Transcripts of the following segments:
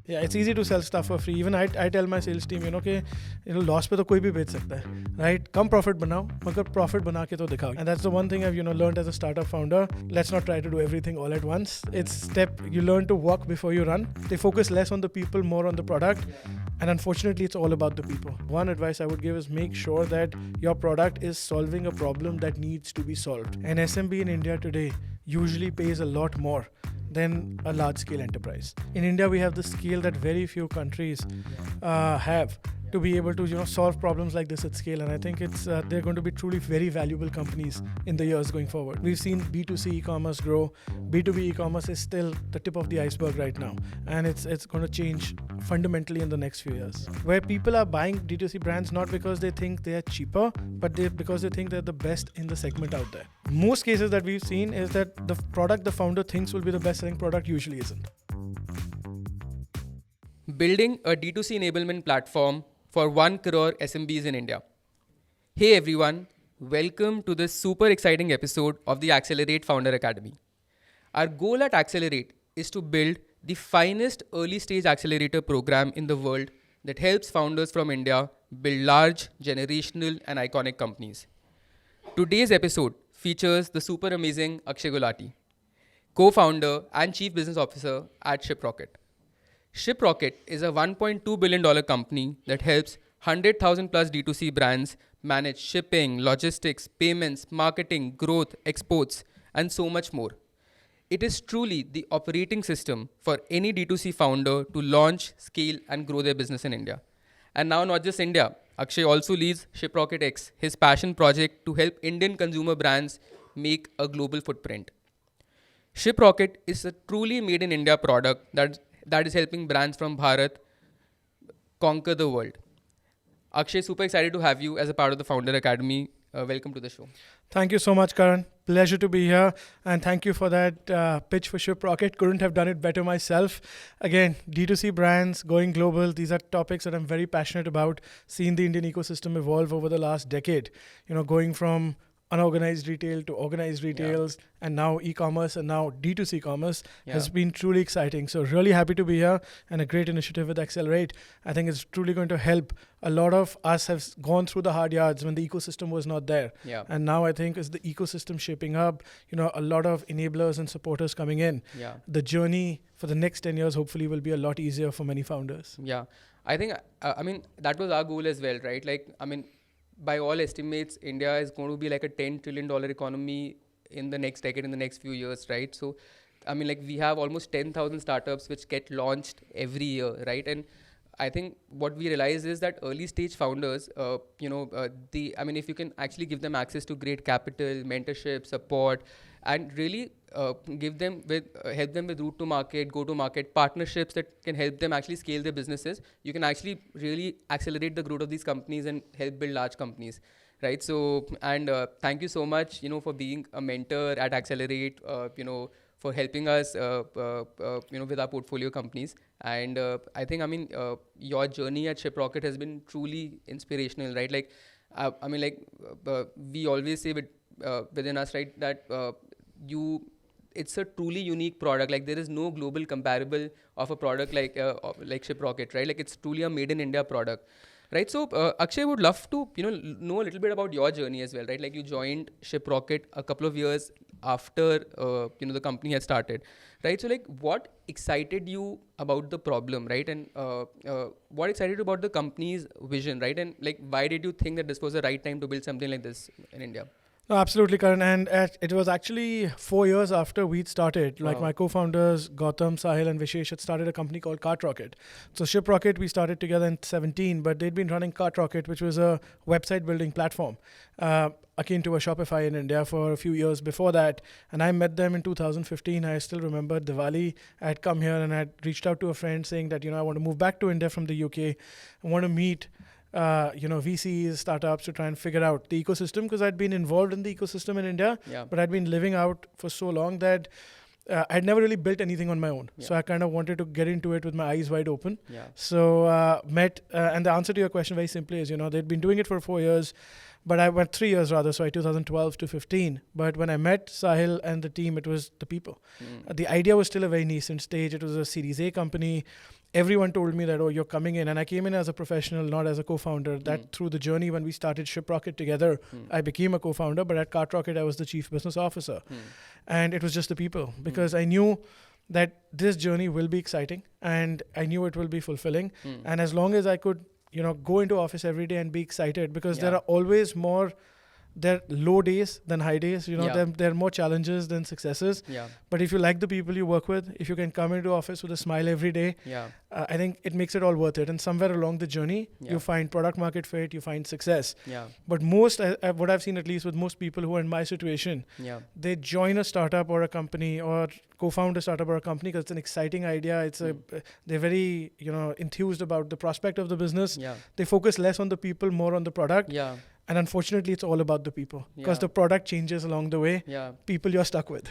Yeah, it's easy to sell stuff for free. Even I tell my sales team, कि loss पे तो कोई भी बेच सकता है, right? कम profit बनाओ, मगर profit बना के तो दिखाओ. And that's the one thing I've learned as a startup founder. Let's not try to do everything all at once. It's you learn to walk before you run. They focus less on the people, more on the product. And unfortunately, it's all about the people. One advice I would give is make sure that your product is solving a problem that needs to be solved. An SMB in India today usually pays a lot more than a large-scale enterprise. In India, we have the scale that very few countries have to be able to solve problems like this at scale. And I think they're going to be truly very valuable companies in the years going forward. We've seen B2C e-commerce grow. B2B e-commerce is still the tip of the iceberg right now. And it's going to change fundamentally in the next few years. Where people are buying D2C brands not because they think they are cheaper, but because they think they're the best in the segment out there. Most cases that we've seen is that the product the founder thinks will be the best selling product usually isn't. Building a D2C enablement platform for 1 crore SMBs in India. Hey everyone, welcome to this super exciting episode of the ACLR8 Founder Academy. Our goal at ACLR8 is to build the finest early stage accelerator program in the world that helps founders from India build large, generational and iconic companies. Today's episode features the super amazing Akshay Ghulati, co-founder and chief business officer at Shiprocket. Shiprocket is a $1.2 billion company that helps 100,000 plus D2C brands manage shipping, logistics, payments, marketing, growth, exports, and so much more. It is truly the operating system for any D2C founder to launch, scale, and grow their business in India. And now not just India, Akshay also leads Shiprocket X, his passion project to help Indian consumer brands make a global footprint. Shiprocket is a truly made in India product that is helping brands from Bharat conquer the world. Akshay, super excited to have you as a part of the Founder Academy. Welcome to the show. Thank you so much, Karan. Pleasure to be here. And thank you for that pitch for Shiprocket. Couldn't have done it better myself. Again, D2C brands, going global. These are topics that I'm very passionate about. Seeing the Indian ecosystem evolve over the last decade. Going from unorganized retail to organized retails, and now e-commerce and now D2C commerce has been truly exciting. So really happy to be here, and a great initiative with ACLR8. I think it's truly going to help. A lot of us have gone through the hard yards when the ecosystem was not there. Yeah. And now I think as the ecosystem shaping up, a lot of enablers and supporters coming in. Yeah. The journey for the next 10 years hopefully will be a lot easier for many founders. Yeah. I think, that was our goal as well, right? By all estimates, India is going to be like a $10 trillion economy in the next decade, in the next few years, right? So, we have almost 10,000 startups which get launched every year, right? And I think what we realize is that early stage founders, if you can actually give them access to great capital, mentorship, support, and really help them with route to market, go to market, partnerships that can help them actually scale their businesses, you can actually really accelerate the growth of these companies and help build large companies, right? So, and thank you so much, for being a mentor at ACLR8, for helping us, with our portfolio companies. And I think, your journey at Shiprocket has been truly inspirational, right? We always say within us, right, that it's a truly unique product. Like there is no global comparable of a product like Shiprocket, right? Like it's truly a made in India product, right? So Akshay, would love to know a little bit about your journey as well, right? Like you joined Shiprocket a couple of years after the company had started, right? So like what excited you about the problem, right? And what excited you about the company's vision, right? And like why did you think that this was the right time to build something like this in India? No, absolutely, Karan. And it was actually 4 years after we'd started. Like my co-founders, Gautam, Sahil and Vishesh had started a company called Cartrocket. So Shiprocket, we started together in 2017, but they'd been running Cartrocket, which was a website building platform akin to a Shopify in India for a few years before that. And I met them in 2015. I still remember Diwali. I had come here and I had reached out to a friend saying that, I want to move back to India from the UK. I want to meet VCs, startups to try and figure out the ecosystem, because I'd been involved in the ecosystem in India, but I'd been living out for so long that I'd never really built anything on my own. So I kind of wanted to get into it with my eyes wide open. So met, and the answer to your question very simply is, they'd been doing it for 4 years. But I went 3 years rather, so 2012 to 15. But when I met Sahil and the team, it was the people. The idea was still a very nascent stage. It was a Series A company. Everyone told me that, oh, you're coming in. And I came in as a professional, not as a co-founder. That through the journey, when we started Shiprocket together, I became a co-founder. But at Cartrocket, I was the chief business officer. And it was just the people. Because I knew that this journey will be exciting. And I knew it will be fulfilling. And as long as I could, go into office every day and be excited, because there are always more, there are low days than high days. There are more challenges than successes. But if you like the people you work with, if you can come into office with a smile every day, I think it makes it all worth it. And somewhere along the journey, you find product market fit, you find success. But most, what I've seen at least with most people who are in my situation, they join a startup or a company or co-found a startup or a company because it's an exciting idea. They're very, enthused about the prospect of the business. They focus less on the people, more on the product. And unfortunately, it's all about the people because the product changes along the way. People you're stuck with.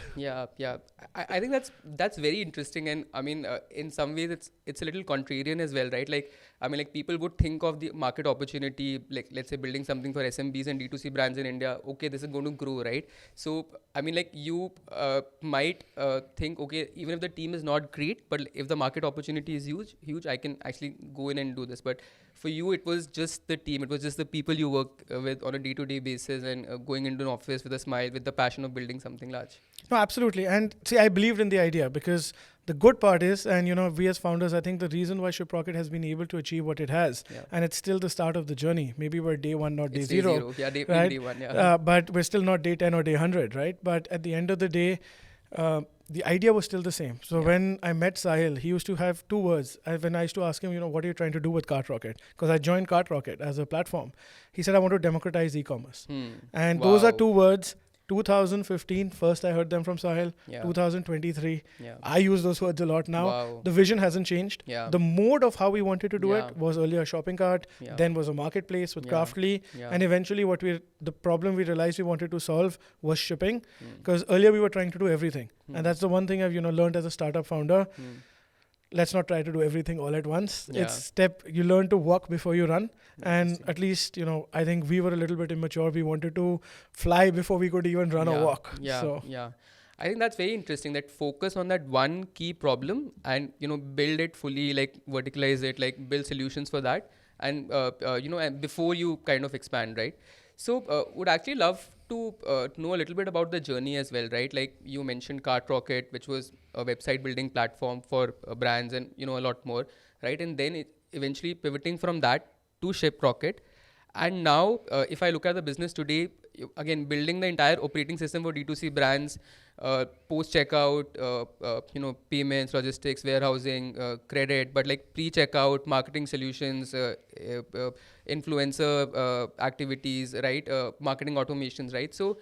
I think that's very interesting, and I mean, in some ways, it's a little contrarian as well, right? Like, I mean, like people would think of the market opportunity, like let's say building something for SMBs and D2C brands in India. Okay, this is going to grow, right? So, I mean, like you might think, okay, even if the team is not great, but if the market opportunity is huge, I can actually go in and do this. But for you, it was just the team. It was just the people you work with on a day-to-day basis and going into an office with a smile, with the passion of building something large. No, absolutely. And see, I believed in the idea because the good part is, and we as founders, I think the reason why Shiprocket has been able to achieve what it has, and it's still the start of the journey. Maybe we're day one, not day zero. Yeah, day one, but we're still not day 10 or day 100, right? But at the end of the day, the idea was still the same. So when I met Sahil, he used to have two words. When I used to ask him, what are you trying to do with Cartrocket? Because I joined Cartrocket as a platform. He said, I want to democratize e-commerce. And those are two words. 2015, first I heard them from Sahil. 2023, I use those words a lot now. The vision hasn't changed. The mode of how we wanted to do it was earlier a shopping cart, then was a marketplace with Craftly, and eventually the problem we realized we wanted to solve was shipping, because earlier we were trying to do everything. And that's the one thing I've learned as a startup founder. Let's not try to do everything all at once. It's you learn to walk before you run. And at least, I think we were a little bit immature. We wanted to fly before we could even run or walk. I think that's very interesting, that focus on that one key problem and, build it fully, like verticalize it, like build solutions for that. And, and before you kind of expand, right? So would actually love to know a little bit about the journey as well, right? Like you mentioned Cartrocket, which was a website building platform for brands and, a lot more, right? And then eventually pivoting from that to Shiprocket. And now if I look at the business today, again, building the entire operating system for D2C brands, post-checkout, payments, logistics, warehousing, credit, but like pre-checkout, marketing solutions, influencer activities, right? Marketing automations, right? So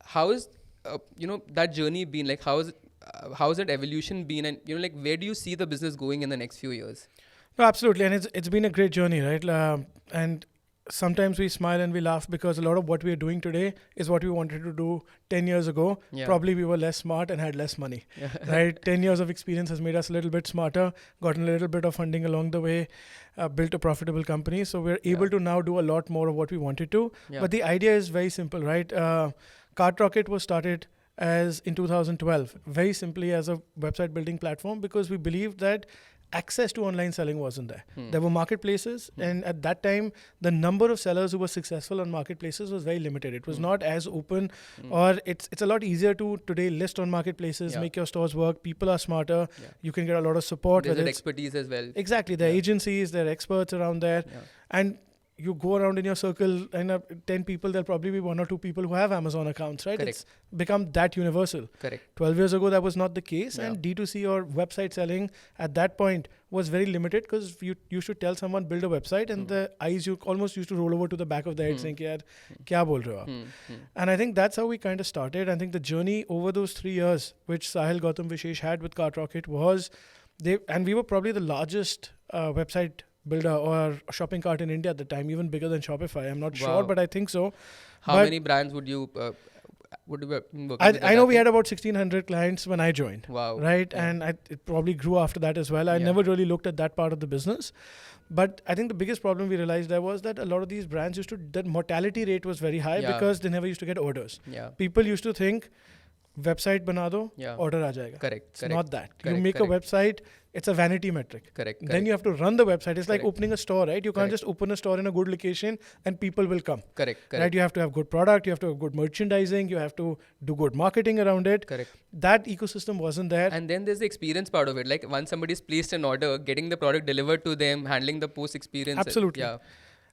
how is, that journey been? Like how's that evolution been? And, like where do you see the business going in the next few years? No, absolutely. And it's been a great journey, right? And sometimes we smile and we laugh because a lot of what we are doing today is what we wanted to do 10 years ago. Probably we were less smart and had less money, right? 10 years of experience has made us a little bit smarter, gotten a little bit of funding along the way, built a profitable company. So we're able to now do a lot more of what we wanted to. But the idea is very simple, right? Cartrocket was started in 2012, very simply as a website building platform, because we believed that access to online selling wasn't there. There were marketplaces, and at that time, the number of sellers who were successful on marketplaces was very limited. It was not as open, or it's a lot easier to today list on marketplaces, make your stores work. People are smarter. You can get a lot of support. There's expertise as well. Exactly. There are agencies, there are experts around there. And you go around in your circle and 10 people, there'll probably be 1 or 2 people who have Amazon accounts, right? Correct. It's become that universal. Correct. 12 years ago, that was not the case. And D2C or website selling at that point was very limited, because you should tell someone build a website and the eyes you almost used to roll over to the back of the head saying, Yaar, kya bol rahe ho aap? And I think that's how we kind of started. I think the journey over those 3 years, which Sahil, Gautam, Vishesh had with Cartrocket was, and we were probably the largest website builder or shopping cart in India at the time, even bigger than Shopify. I'm not sure, but I think so. How many brands would you would you have been working with I at know that we had time? about 1,600 clients when I joined. Wow. Right. Yeah. And it probably grew after that as well. I Yeah. never really looked at that part of the business. But I think the biggest problem we realized there was that a lot of these brands that mortality rate was very high Yeah. because they never used to get orders. Yeah. People used to think, website bana do, Yeah. order aa jayega. Correct. It's correct. not that. You Correct, make correct. a website, it's a vanity metric. Correct. Then you have to run the website. It's like Correct. opening a store, right? You can't Correct. just open a store in a good location and people will come. Correct. Correct. Right? You have to have good product, you have to have good merchandising, you have to do good marketing around it. Correct. That ecosystem wasn't there. And then there's the experience part of it. Like once somebody's placed an order, getting the product delivered to them, handling the post experience. Absolutely. Yeah.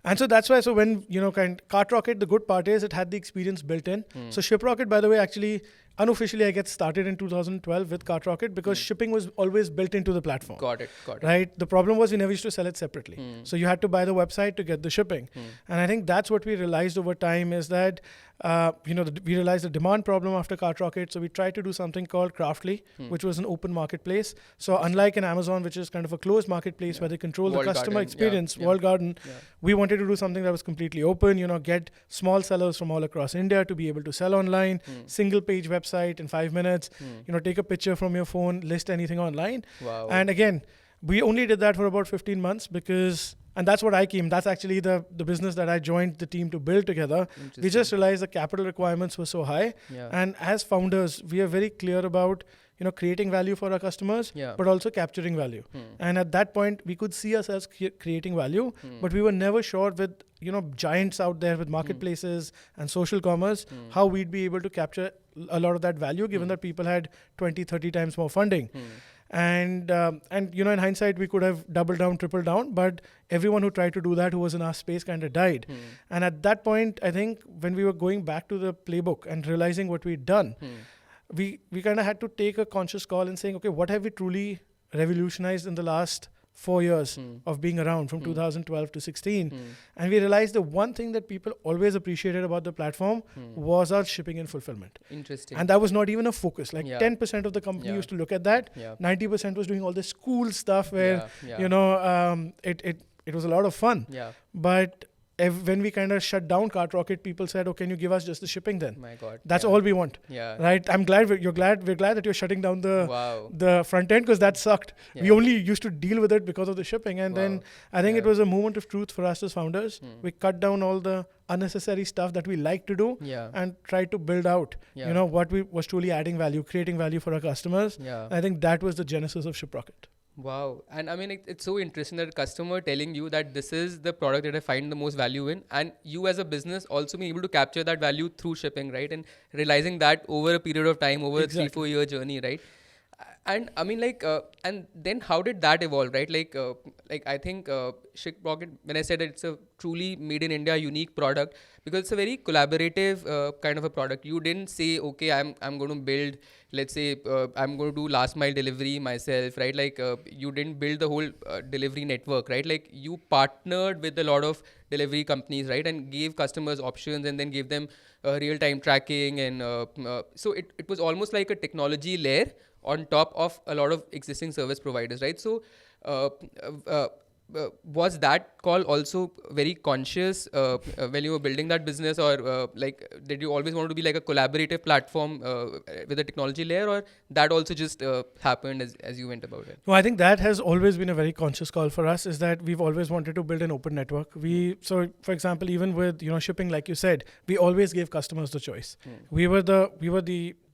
And so that's why, so when, CartRocket, the good part is it had the experience built in. So Shiprocket, by the way, actually, unofficially, I get started in 2012 with CartRocket because shipping was always built into the platform. Got it. Right? The problem was we never used to sell it separately. So you had to buy the website to get the shipping. And I think that's what we realized over time is that, we realized the demand problem after CartRocket. So we tried to do something called Craftly, which was an open marketplace. So unlike an Amazon, which is kind of a closed marketplace where they control Walled the customer garden. experience, Yeah. walled garden, Yeah. we wanted to do something that was completely open, get small sellers from all across India to be able to sell online, single page website in 5 minutes, take a picture from your phone, list anything online. Wow. And again, we only did that for about 15 months and that's what that's actually the business that I joined the team to build together. We just realized the capital requirements were so high. Yeah. And as founders, we are very clear about, creating value for our customers, but also capturing value. And at that point, we could see ourselves creating value, but we were never sure with, giants out there with marketplaces and social commerce, how we'd be able to capture a lot of that value, given that people had 20, 30 times more funding. And in hindsight, we could have doubled down, tripled down, but everyone who tried to do that, who was in our space, kind of died. And at that point, I think when we were going back to the playbook and realizing what we'd done, we kind of had to take a conscious call and saying, okay, what have we truly revolutionized in the last 4 years of being around from 2012 to 16? And we realized the one thing that people always appreciated about the platform was our shipping and fulfillment. Interesting. And that was not even a focus. Like 10% of the company Yeah. used to look at that. Yeah. 90% was doing all this cool stuff where, Yeah. it was a lot of fun. Yeah. But when we kind of shut down CartRocket, people said, "Oh, can you give us just the shipping then?" My God. That's Yeah. all we want. Yeah. Right? I'm glad we're glad that you're shutting down Wow. the front end because that sucked. Yeah. We only used to deal with it because of the shipping, and then Wow. I think it Yeah. was a moment of truth for us as founders. We cut down all the unnecessary stuff that we like to do Yeah. and tried to build out, Yeah. what we was truly adding value, creating value for our customers. Yeah. I think that was the genesis of Shiprocket. Wow. And I mean, it's so interesting that a customer telling you that this is the product that I find the most value in, and you as a business also being able to capture that value through shipping, right? And realizing that over a period of time, over Exactly. a 3-4 year journey, right? And I mean, and then how did that evolve, right? Like I think Shiprocket, when I said that it's a truly made in India unique product, because it's a very collaborative kind of a product. You didn't say, okay, I'm going to build, let's say, I'm going to do last mile delivery myself, right? Like you didn't build the whole delivery network, right? Like you partnered with a lot of delivery companies, right? And gave customers options and then gave them real-time tracking. And so it was almost like a technology layer on top of a lot of existing service providers, right? So was that call also very conscious when you were building that business, or did you always want to be like a collaborative platform with a technology layer, or that also just happened as you went about it? No, I think that has always been a very conscious call for us, is that we've always wanted to build an open network. So for example, even with shipping, like you said, we always gave customers the choice. We were the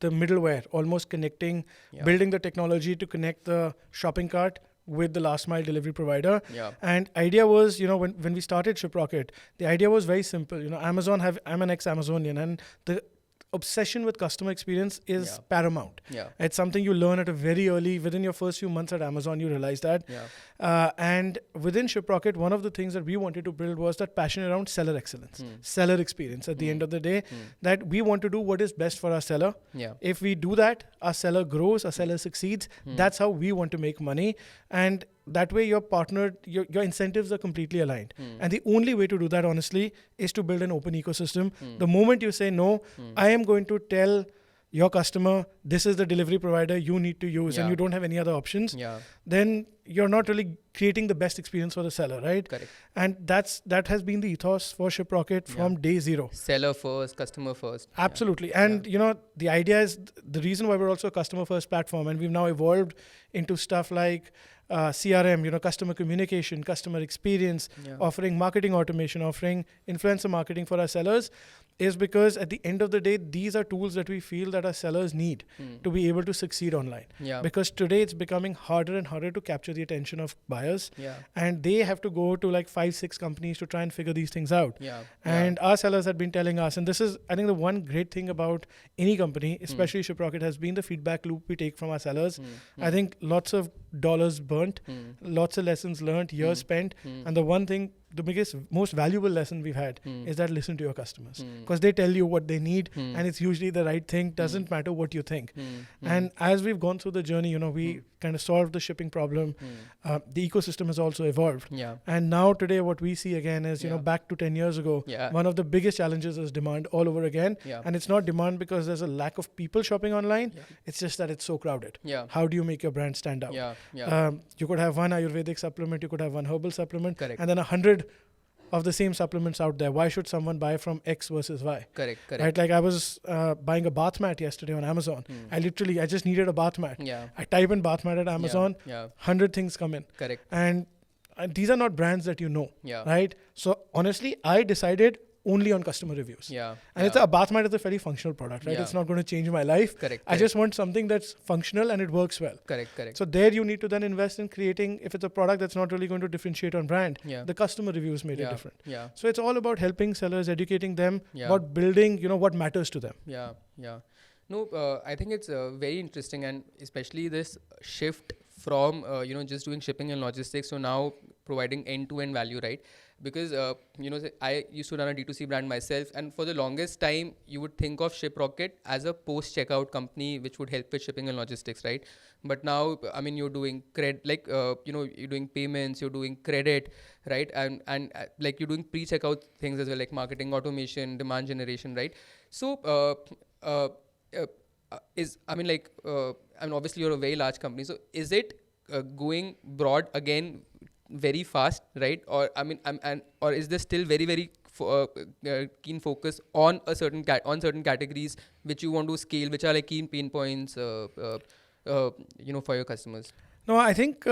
middleware, almost connecting, building the technology to connect the shopping cart with the last mile delivery provider. Yeah. And idea was, when we started Shiprocket, the idea was very simple. I'm an ex-Amazonian, and the obsession with customer experience is paramount. Yeah. It's something you learn within your first few months at Amazon, you realize that. Yeah. And within Shiprocket, one of the things that we wanted to build was that passion around seller excellence, seller experience at the end of the day, that we want to do what is best for our seller. Yeah. If we do that, our seller grows, our seller succeeds. That's how we want to make money. And that way your incentives are completely aligned. And the only way to do that, honestly, is to build an open ecosystem. The moment you say, no, I am going to tell your customer, this is the delivery provider you need to use, and Yeah. you don't have any other options, Yeah. then you're not really creating the best experience for the seller, right? Correct. And that has been the ethos for Shiprocket from day zero. Seller first, customer first. Absolutely. And the idea is the reason why we're also a customer first platform, and we've now evolved into stuff like CRM, customer communication, customer experience, offering marketing automation, offering influencer marketing for our sellers, is because at the end of the day, these are tools that we feel that our sellers need to be able to succeed online. Yeah. Because today it's becoming harder and harder to capture the attention of buyers. Yeah. And they have to go to like 5-6 companies to try and figure these things out. Yeah. And our sellers had been telling us, and this is, I think, the one great thing about any company, especially Shiprocket, has been the feedback loop we take from our sellers. I think lots of dollars burnt, lots of lessons learned, years spent. And the one thing, the biggest, most valuable lesson we've had is that listen to your customers, because they tell you what they need, and it's usually the right thing. Doesn't matter what you think. And as we've gone through the journey, we kind of solved the shipping problem. The ecosystem has also evolved. Yeah. And now today, what we see again is, back to 10 years ago, one of the biggest challenges is demand all over again. Yeah. And it's not demand because there's a lack of people shopping online. It's just that it's so crowded. Yeah. How do you make your brand stand out? You could have one Ayurvedic supplement, you could have one herbal supplement, Correct. and then 100 of the same supplements out there. Why should someone buy from X versus Y? Correct. Right? Like I was buying a bath mat yesterday on Amazon. I just needed a bath mat. Yeah. I type in bath mat at Amazon, 100 things come in. Correct. And these are not brands that you know, Yeah. right? So honestly, I decided only on customer reviews. Yeah. And it's a bath mat is a very functional product, right? Yeah. It's not going to change my life. Correct. I just want something that's functional and it works well. Correct. So there you need to then invest in creating, if it's a product that's not really going to differentiate on brand, the customer reviews made it different. Yeah. So it's all about helping sellers, educating them, Yeah. about building, what matters to them. Yeah. No, I think it's very interesting, and especially this shift from just doing shipping and logistics to now providing end-to-end value, right? Because I used to run a D2C brand myself, and for the longest time you would think of Shiprocket as a post-checkout company which would help with shipping and logistics, right? But now, I mean, you're doing you're doing payments, you're doing credit, right? And like you're doing pre-checkout things as well, like marketing automation, demand generation, right? So obviously you're a very large company, so is it going broad again very fast, right? Or or is there still very very keen focus on certain categories which you want to scale, which are like keen pain points for your customers? No, I think,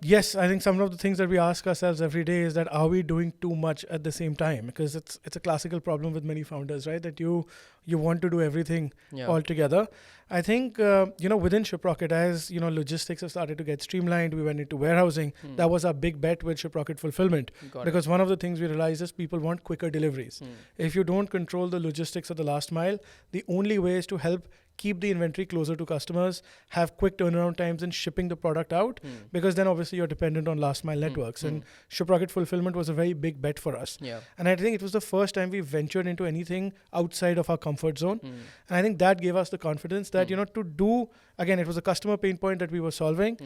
yes, I think some of the things that we ask ourselves every day is that, are we doing too much at the same time? Because it's a classical problem with many founders, right? That you want to do everything all together. I think, within Shiprocket, as, logistics have started to get streamlined, we went into warehousing. That was our big bet with Shiprocket Fulfillment. Because one of the things we realized is people want quicker deliveries. If you don't control the logistics of the last mile, the only way is to help keep the inventory closer to customers, have quick turnaround times in shipping the product out, because then obviously you're dependent on last mile networks. And Shiprocket Fulfillment was a very big bet for us. Yeah. And I think it was the first time we ventured into anything outside of our comfort zone. And I think that gave us the confidence that, to do, again, it was a customer pain point that we were solving.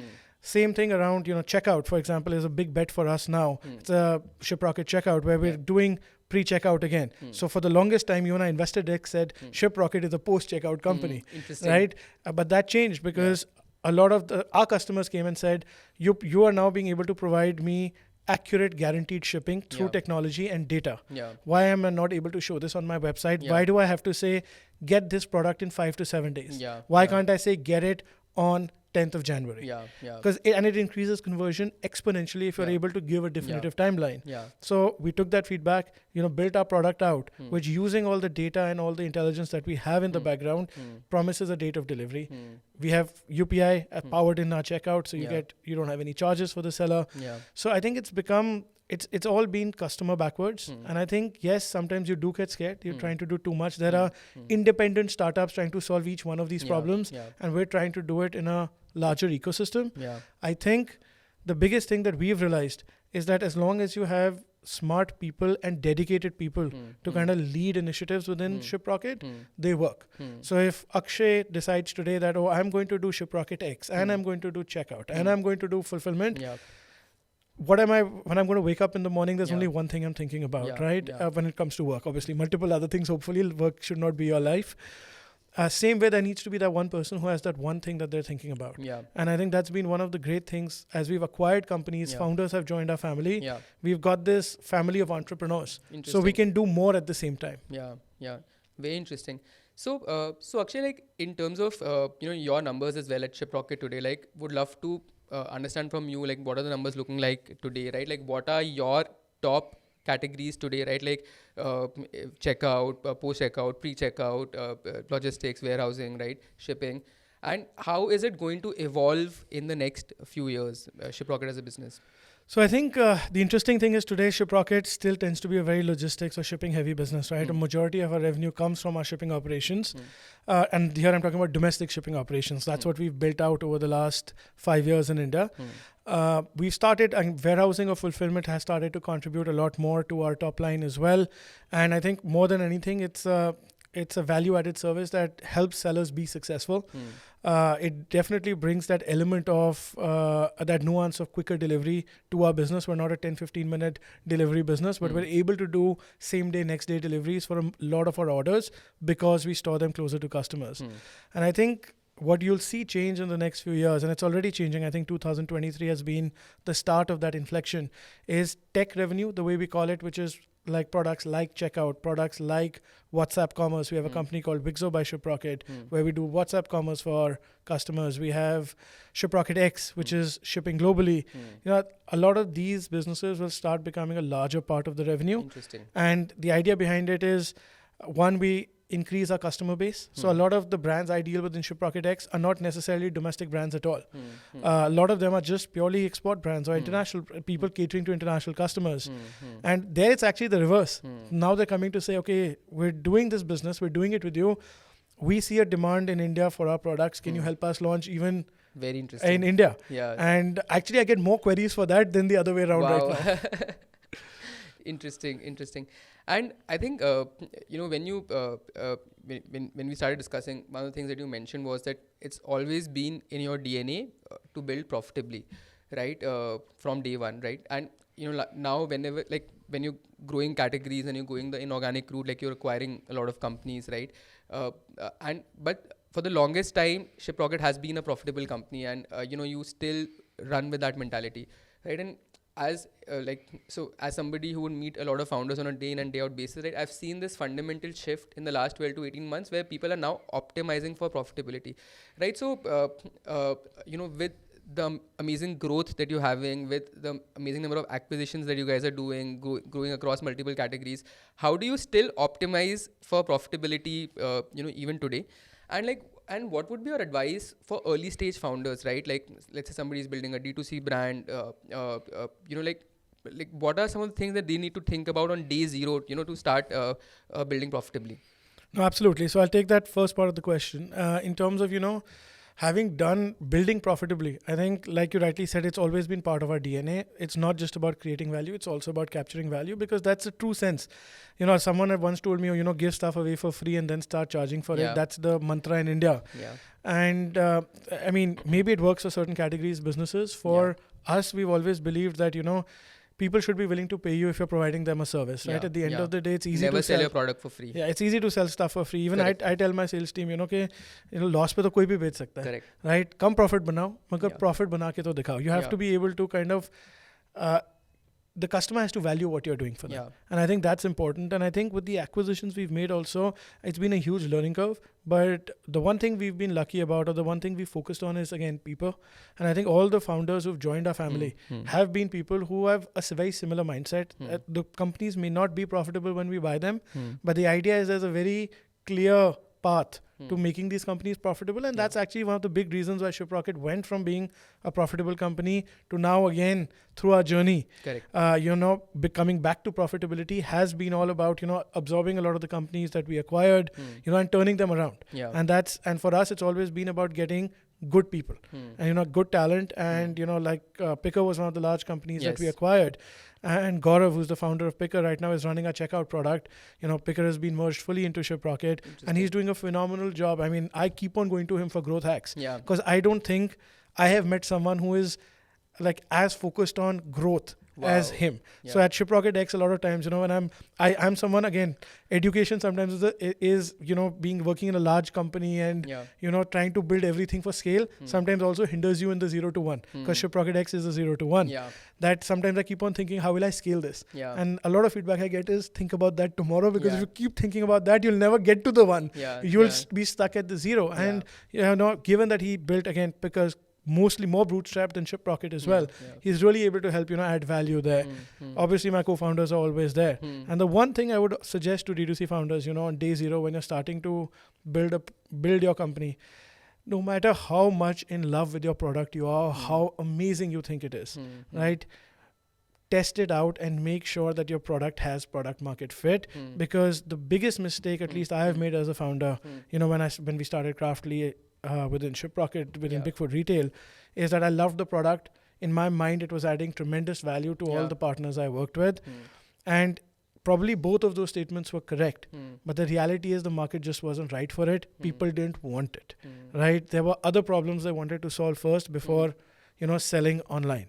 Same thing around, checkout, for example, is a big bet for us now. It's a Shiprocket checkout where we're doing pre-checkout again. So for the longest time, you and I, InvestorDeck said Shiprocket is a post-checkout company, right? But that changed because a lot of our customers came and said, you are now being able to provide me accurate guaranteed shipping through technology and data. Why am I not able to show this on my website? Why do I have to say, get this product in 5 to 7 days? Why can't I say, get it on 10th of January? Because it increases conversion exponentially if you're able to give a definitive timeline. So we took that feedback, built our product out, which using all the data and all the intelligence that we have in the background promises a date of delivery. We have UPI powered in our checkout, so you don't have any charges for the seller. So I think it's all been customer backwards. And I think, yes, sometimes you do get scared. You're trying to do too much. There are independent startups trying to solve each one of these problems. And we're trying to do it in a larger ecosystem. I think the biggest thing that we've realized is that as long as you have smart people and dedicated people to kind of lead initiatives within Shiprocket, they work. So if Akshay decides today that, I'm going to do Shiprocket X and I'm going to do checkout and I'm going to do fulfillment, when I'm going to wake up in the morning, there's only one thing I'm thinking about, right? When it comes to work, obviously multiple other things, hopefully work should not be your life. Same way, there needs to be that one person who has that one thing that they're thinking about. Yeah. And I think that's been one of the great things as we've acquired companies, Yeah. founders have joined our family. Yeah. We've got this family of entrepreneurs. So we Interesting. can do more at the same time. Yeah, yeah, very interesting. So Akshay, like in terms of your numbers as well at Shiprocket today, like would love to understand from you, like what are the numbers looking like today, right? Like what are your top categories today, right? Like checkout, post checkout, pre checkout, logistics, warehousing, right? Shipping, and how is it going to evolve in the next few years, Shiprocket as a business? So I think the interesting thing is today Shiprocket still tends to be a very logistics or shipping heavy business, right? A majority of our revenue comes from our shipping operations. And here I'm talking about domestic shipping operations. That's what we've built out over the last 5 years in India. We've started, and warehousing or fulfillment has started to contribute a lot more to our top line as well. And I think more than anything, it's a value-added service that helps sellers be successful. It definitely brings that element of that nuance of quicker delivery to our business. We're not a 10-15 minute delivery business, but we're able to do same day, next day deliveries for a lot of our orders because we store them closer to customers. And I think what you'll see change in the next few years, and it's already changing, I think 2023 has been the start of that inflection, is tech revenue, the way we call it, which is like products like checkout, products like WhatsApp commerce. We have a company called Wixo by Shiprocket, where we do WhatsApp commerce for customers. We have Shiprocket X, which is shipping globally. A lot of these businesses will start becoming a larger part of the revenue. Interesting. And the idea behind it is, one, we increase our customer base. So a lot of the brands I deal with in Shiprocket X are not necessarily domestic brands at all. A lot of them are just purely export brands or international people catering to international customers. And there it's actually the reverse. Now they're coming to say, okay, we're doing this business, we're doing it with you. We see a demand in India for our products. Can you help us launch even Very interesting. in India? Yeah. And actually I get more queries for that than the other way around right now. Interesting. And I think when you when we started discussing, one of the things that you mentioned was that it's always been in your DNA to build profitably, right? From day one, right? And now whenever, like when you're growing categories and you're going the inorganic route, like you're acquiring a lot of companies, right? But for the longest time, Shiprocket has been a profitable company, and you still run with that mentality, right? And as as somebody who would meet a lot of founders on a day in and day out basis, right, I've seen this fundamental shift in the last 12 to 18 months where people are now optimizing for profitability, right? So with the amazing growth that you're having, with the amazing number of acquisitions that you guys are doing, growing across multiple categories, how do you still optimize for profitability even today? And what would be your advice for early stage founders, right? Like, let's say somebody is building a D2C brand, like what are some of the things that they need to think about on day zero, to start building profitably? No, absolutely. So I'll take that first part of the question. In terms of, having done building profitably, I think, like you rightly said, it's always been part of our DNA. It's not just about creating value. It's also about capturing value, because that's a true sense. Someone had once told me, give stuff away for free and then start charging for it. That's the mantra in India. Yeah. And maybe it works for certain categories, businesses. For us, we've always believed that, people should be willing to pay you if you're providing them a service, right? At the end of the day, it's easy to sell your product for free. Yeah, it's easy to sell stuff for free. Even I tell my sales team, loss pe to koi bhi bech sakta hai. Correct. Right? Kam profit banao, magar profit bana ke to dikhao. You have to be able to kind of, the customer has to value what you're doing for them. And I think that's important. And I think with the acquisitions we've made also, it's been a huge learning curve. But the one thing we've been lucky about, or the one thing we focused on, is again people. And I think all the founders who've joined our family have been people who have a very similar mindset. The companies may not be profitable when we buy them, but the idea is there's a very clear path to making these companies profitable. And that's actually one of the big reasons why Shiprocket went from being a profitable company to now, again, through our journey, becoming back to profitability has been all about, absorbing a lot of the companies that we acquired, and turning them around. And for us, it's always been about getting good people and, good talent. And, Picker was one of the large companies that we acquired. And Gaurav, who's the founder of Picker right now, is running our checkout product. Picker has been merged fully into Shiprocket, and he's doing a phenomenal job. I mean, I keep on going to him for growth hacks, because I don't think I have met someone who is like as focused on growth as him. Yeah. So at Shiprocket X, a lot of times, when I'm someone, again, education sometimes is being working in a large company and trying to build everything for scale sometimes also hinders you in the 0 to 1, because Shiprocket X is the 0 to 1. That sometimes I keep on thinking, how will I scale this? And a lot of feedback I get is, think about that tomorrow, because if you keep thinking about that, you'll never get to the 1. You'll be stuck at the 0. And given that he built, again, because mostly more bootstrapped than Shiprocket as well, he's really able to help add value there. Obviously my co-founders are always there, and the one thing I would suggest to D2C founders, on day 0, when you're starting to build your company, no matter how much in love with your product you are, how amazing you think it is, right, test it out and make sure that your product has product market fit, because the biggest mistake, at least I have made as a founder, when we started Craftly within Shiprocket, within Bigfoot Retail, is that I loved the product. In my mind, it was adding tremendous value to all the partners I worked with. And probably both of those statements were correct. But the reality is the market just wasn't right for it. People didn't want it, right? There were other problems they wanted to solve first before selling online.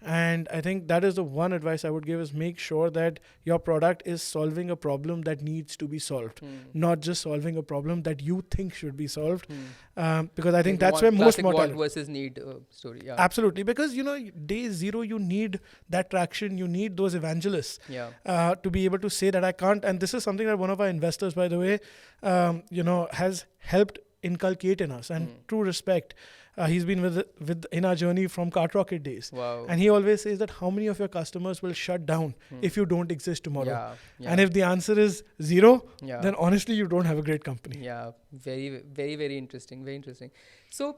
And I think that is the one advice I would give, is make sure that your product is solving a problem that needs to be solved, not just solving a problem that you think should be solved. Because I think that's where most mortality versus need story. Absolutely. Because, day 0, you need that traction. You need those evangelists to be able to say that I can't. And this is something that one of our investors, by the way, has helped inculcate in us, and true respect. He's been with in our journey from CartRocket days. Wow. And he always says that how many of your customers will shut down if you don't exist tomorrow? And if the answer is 0, then honestly, you don't have a great company. Yeah, very, very, very interesting. Very interesting. So,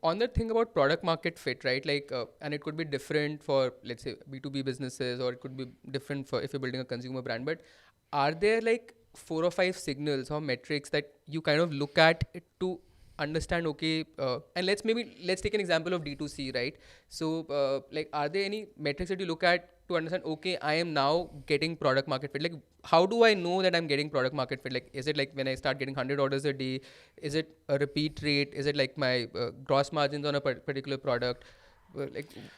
on the thing about product market fit, right? And it could be different for, let's say, B2B businesses, or it could be different for if you're building a consumer brand. But are there 4 or 5 signals or metrics that you kind of look at to understand, and let's take an example of D2C, right? So are there any metrics that you look at to understand, I am now getting product market fit? How do I know that I'm getting product market fit? Is it when I start getting 100 orders a day? Is it a repeat rate? Is it my gross margins on a particular product?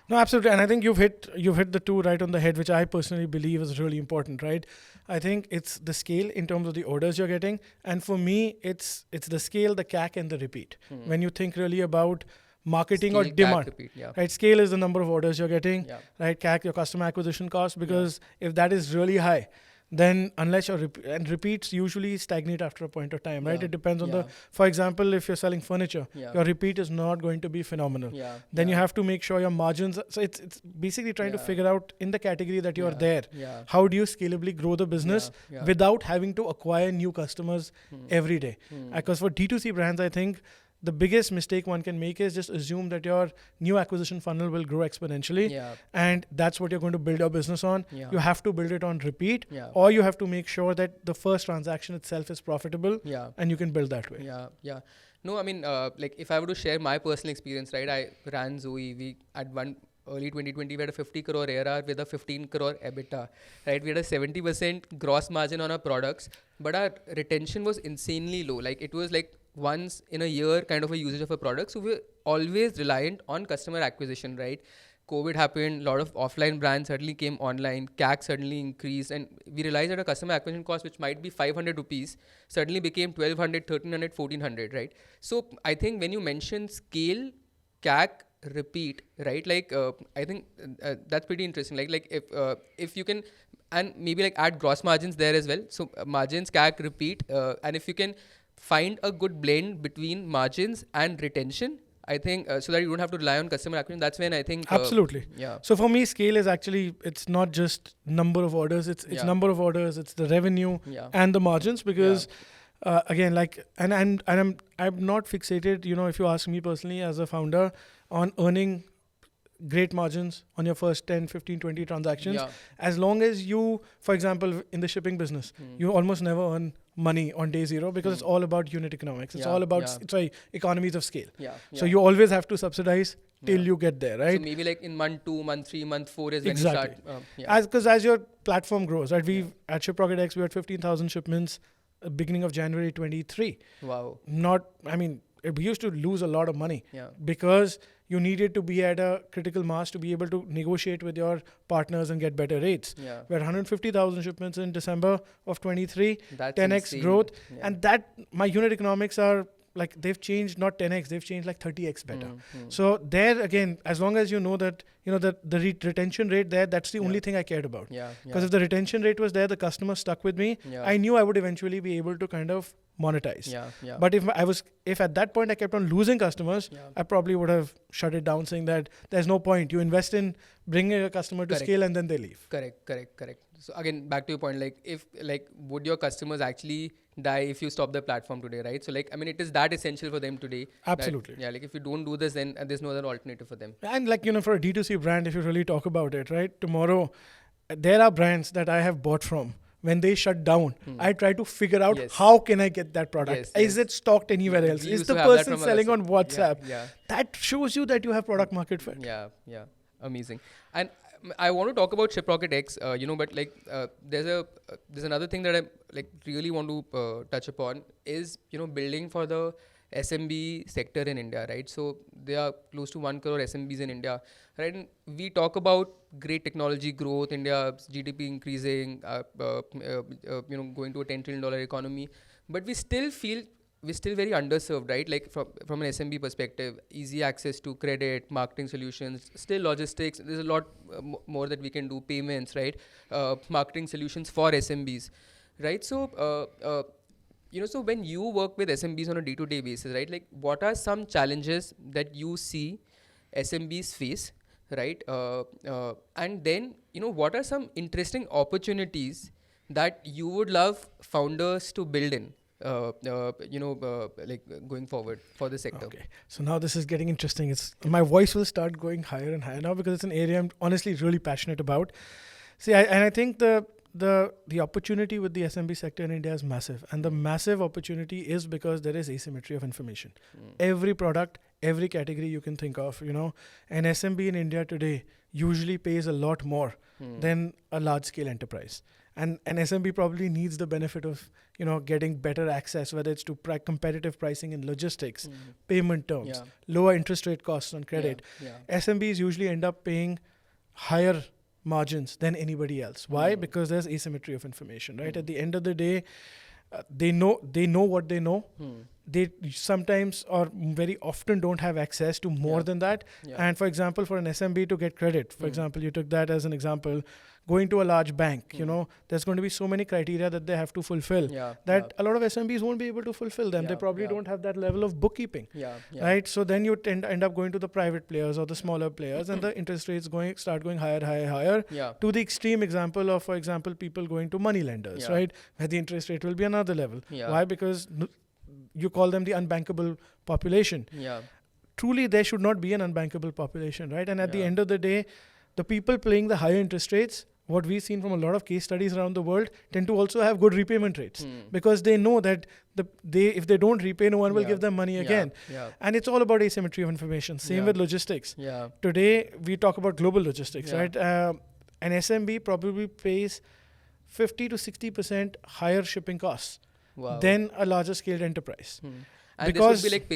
No, absolutely. And I think you've hit the 2 right on the head, which I personally believe is really important, right? I think it's the scale in terms of the orders you're getting. And for me, it's the scale, the CAC, and the repeat. When you think really about marketing scale, or demand, CAC, repeat, right? Scale is the number of orders you're getting, right? CAC, your customer acquisition cost, because if that is really high, then unless your and repeats usually stagnate after a point of time, right? It depends on for example, if you're selling furniture, your repeat is not going to be phenomenal. Then you have to make sure your margins, so it's basically trying to figure out in the category that you're there, how do you scalably grow the business without having to acquire new customers every day? Because for D2C brands, I think the biggest mistake one can make is just assume that your new acquisition funnel will grow exponentially, and that's what you're going to build your business on. You have to build it on repeat, or you have to make sure that the first transaction itself is profitable, and you can build that way. No, I mean, if I were to share my personal experience, right? I ran Zoe. We at early 2020, we had a 50 crore ARR with a 15 crore EBITDA, right? We had a 70% gross margin on our products, but our retention was insanely low. It was once in a year kind of a usage of a product. So we're always reliant on customer acquisition, right? COVID happened, a lot of offline brands suddenly came online, CAC suddenly increased, and we realized that a customer acquisition cost, which might be 500 rupees, suddenly became 1200, 1300, 1400, right? So I think when you mention scale, CAC, repeat, right? I think that's pretty interesting. If you can, and maybe add gross margins there as well. So margins, CAC, repeat, and if you can find a good blend between margins and retention, I think, so that you don't have to rely on customer acquisition. That's when I think... Absolutely. So for me, scale is actually, it's not just number of orders, it's number of orders, it's the revenue and the margins, because again, and I'm not fixated, if you ask me personally as a founder, on earning great margins on your first 10, 15, 20 transactions. As long as you, for example, in the shipping business, you almost never earn money on day 0, because it's all about unit economics. It's all about economies of scale. So you always have to subsidize till you get there, right? So maybe in month 2, month 3, month 4 is when you start. Because as your platform grows, right? At Shiprocket X, we had 15,000 shipments beginning of January 23. Wow. We used to lose a lot of money because you needed to be at a critical mass to be able to negotiate with your partners and get better rates. Yeah. We had 150,000 shipments in December of 23, That's 10x insane. growth. Yeah. And that, my unit economics are like, they've changed not 10x, they've changed like 30x better. So there again, as long as you know that, that the retention rate there, that's the only thing I cared about. Yeah. Because if the retention rate was there, the customer stuck with me, Yeah. I knew I would eventually be able to kind of monetize. Yeah. Yeah. But if at that point I kept on losing customers, Yeah. I probably would have shut it down, saying that there's no point. You invest in bringing a customer to Correct. scale and then they leave. Correct. So again, back to your point, would your customers actually die if you stop the platform today, right? So it is that essential for them today. Absolutely. If you don't do this, then there's no other alternative for them. And for a D2C brand, if you really talk about it, right? Tomorrow, there are brands that I have bought from. When they shut down, I try to figure out how can I get that product? Is it stocked anywhere else? We Is used the to have that person from selling others. on WhatsApp? Yeah. That shows you that you have product market fit. Yeah. Amazing. And I want to talk about Shiprocket X, but there's another thing that I really want to touch upon is, building for the SMB sector in India, right? So there are close to 1 crore SMBs in India, right? And we talk about great technology growth, India's GDP increasing, going to a $10 trillion economy, but we still feel we're still very underserved, right? Like from an SMB perspective, easy access to credit, marketing solutions, still logistics. There's a lot more that we can do, payments, right? Marketing solutions for SMBs, right? So, so when you work with SMBs on a day-to-day basis, right? Like, what are some challenges that you see SMBs face, right? And then, what are some interesting opportunities that you would love founders to build in? Going forward for the sector. Okay, so now this is getting interesting. My voice will start going higher and higher now because it's an area I'm honestly really passionate about. See, I think the opportunity with the SMB sector in India is massive, and the massive opportunity is because there is asymmetry of information. Every product, every category you can think of, an SMB in India today usually pays a lot more than a large scale enterprise. And an SMB probably needs the benefit of, getting better access, whether it's to competitive pricing in logistics, payment terms, lower interest rate costs on credit. SMBs usually end up paying higher margins than anybody else. Why? Because there's asymmetry of information, right? At the end of the day, they know what they know. They sometimes or very often don't have access to more than that. And for example, for an SMB to get credit, for example, you took that as an example, going to a large bank, there's going to be so many criteria that they have to fulfill that a lot of SMBs won't be able to fulfill them. They probably don't have that level of bookkeeping, right? So then you end up going to the private players or the smaller players, and the interest rates start going higher, to the extreme example of, for example, people going to money lenders, right? Where the interest rate will be another level. Why? Because you call them the unbankable population. Truly, there should not be an unbankable population, right? And at the end of the day, the people paying the higher interest rates, what we've seen from a lot of case studies around the world, tend to also have good repayment rates because they know that if they don't repay, no one will give them money again. And it's all about asymmetry of information. Same with logistics. Today, we talk about global logistics, right? An SMB probably pays 50 to 60% higher shipping costs than a larger scaled enterprise. And because this would be like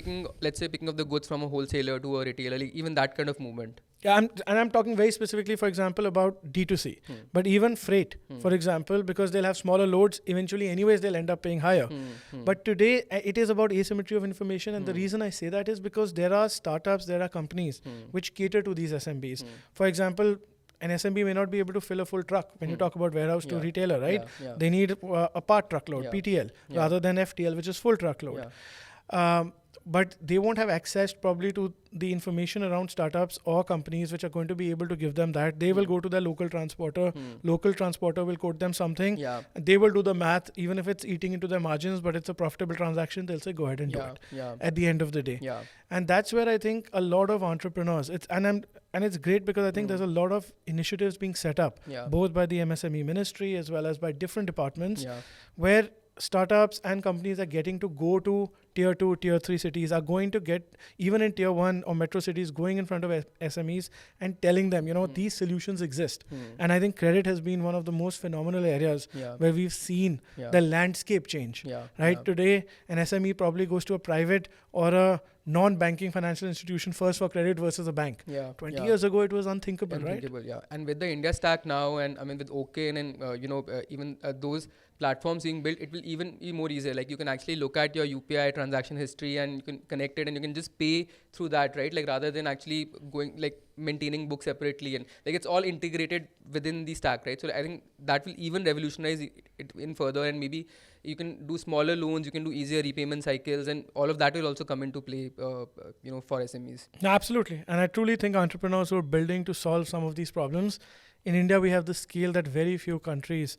picking up the goods from a wholesaler to a retailer, like even that kind of movement. Yeah, I'm talking very specifically, for example, about D2C. But even freight, for example, because they'll have smaller loads, eventually anyways they'll end up paying higher. But today, it is about asymmetry of information. And the reason I say that is because there are startups, there are companies which cater to these SMBs. For example, an SMB may not be able to fill a full truck when you talk about warehouse to retailer, right? They need a part truckload, PTL, rather than FTL, which is full truckload. But they won't have access probably to the information around startups or companies which are going to be able to give them that. They will go to their local transporter. Local transporter will quote them something. They will do the math, even if it's eating into their margins, but it's a profitable transaction. They'll say, go ahead and do it at the end of the day. And that's where I think a lot of entrepreneurs, and it's great because I think there's a lot of initiatives being set up, both by the MSME ministry as well as by different departments, where startups and companies are getting to go to tier 2, tier 3 cities are going to get, even in tier 1 or metro cities, going in front of SMEs and telling them, these solutions exist. And I think credit has been one of the most phenomenal areas where we've seen the landscape change. Today, an SME probably goes to a private or a non-banking financial institution first for credit versus a bank. 20 years ago, it was unthinkable, right? And with the India stack now, and I mean with OKIN and even those platforms being built, it will even be more easier. Like you can actually look at your UPI transaction history and you can connect it and you can just pay through that, right? Like rather than actually going like maintaining books separately, and like it's all integrated within the stack, right? So I think that will even revolutionize it in further, and maybe you can do smaller loans, you can do easier repayment cycles, and all of that will also come into play, for SMEs. Absolutely. And I truly think entrepreneurs who are building to solve some of these problems, in India, we have the scale that very few countries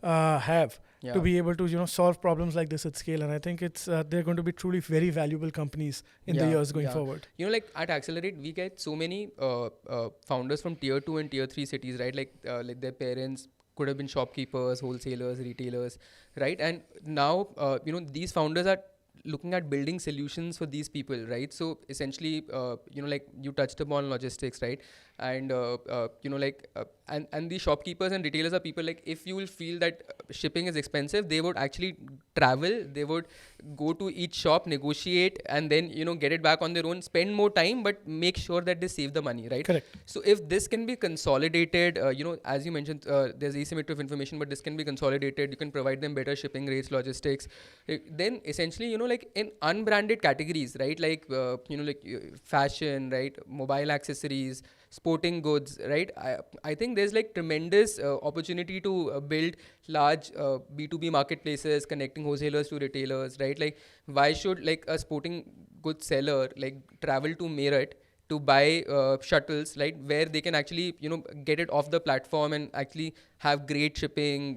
have to be able to, solve problems like this at scale. And I think it's they're going to be truly very valuable companies in the years going forward. Like at Accelerate, we get so many founders from tier 2 and tier 3 cities, right? Like their parents could have been shopkeepers, wholesalers, retailers, right? And now, these founders are looking at building solutions for these people, right? So essentially, like you touched upon logistics, right? And and the shopkeepers and retailers are people like, if you will feel that shipping is expensive, they would actually travel, they would go to each shop, negotiate, and then get it back on their own, spend more time, but make sure that they save the money, right? Correct. So if this can be consolidated, as you mentioned, there's asymmetry of information, but this can be consolidated. You can provide them better shipping rates, logistics. Then essentially, like in unbranded categories, right? Like fashion, right? Mobile accessories, sporting goods, right? I think there's like tremendous opportunity to build large B2B marketplaces, connecting wholesalers to retailers, right? Like why should like a sporting goods seller like travel to Meerut to buy shuttles, right? Where they can actually, get it off the platform and actually have great shipping,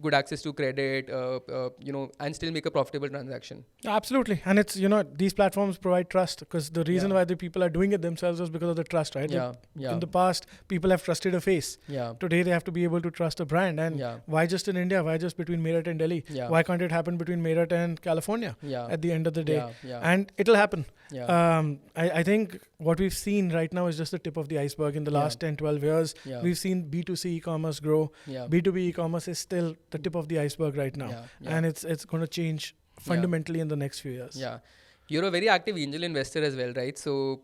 good access to credit, and still make a profitable transaction. Absolutely. And it's, these platforms provide trust, because the reason why the people are doing it themselves is because of the trust, right? In the past, people have trusted a face. Today, they have to be able to trust a brand. And why just in India? Why just between Meerut and Delhi? Why can't it happen between Meerut and California at the end of the day? And it'll happen. I think what we've seen right now is just the tip of the iceberg. In the last 10, 12 years, we've seen B2C e-commerce grow. B2B e-commerce is still the tip of the iceberg right now. And it's going to change fundamentally in the next few years. You're a very active angel investor as well, right? So,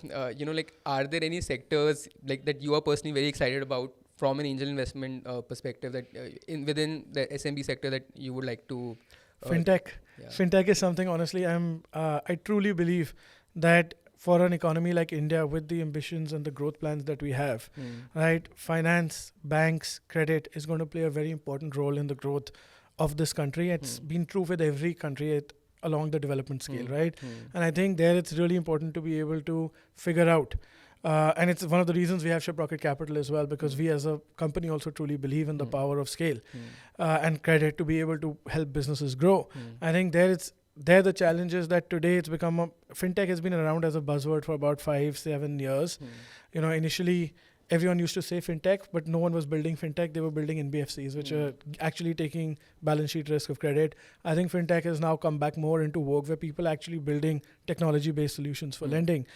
like, are there any sectors like that you are personally very excited about from an angel investment perspective that within the SMB sector that you would like to? Fintech. Fintech is something, honestly, I truly believe that for an economy like India, with the ambitions and the growth plans that we have, right, finance, banks, credit is going to play a very important role in the growth of this country. It's been true with every country along the development scale, right? And I think there it's really important to be able to figure out. And it's one of the reasons we have Shiprocket Capital as well, because we as a company also truly believe in the power of scale and credit to be able to help businesses grow. I think there the challenge is that today it's become fintech has been around as a buzzword for about 5-7 years. Initially everyone used to say fintech, but no one was building fintech. They were building NBFCs, which are actually taking balance sheet risk of credit. I think fintech has now come back more into vogue, where people are actually building technology-based solutions for lending.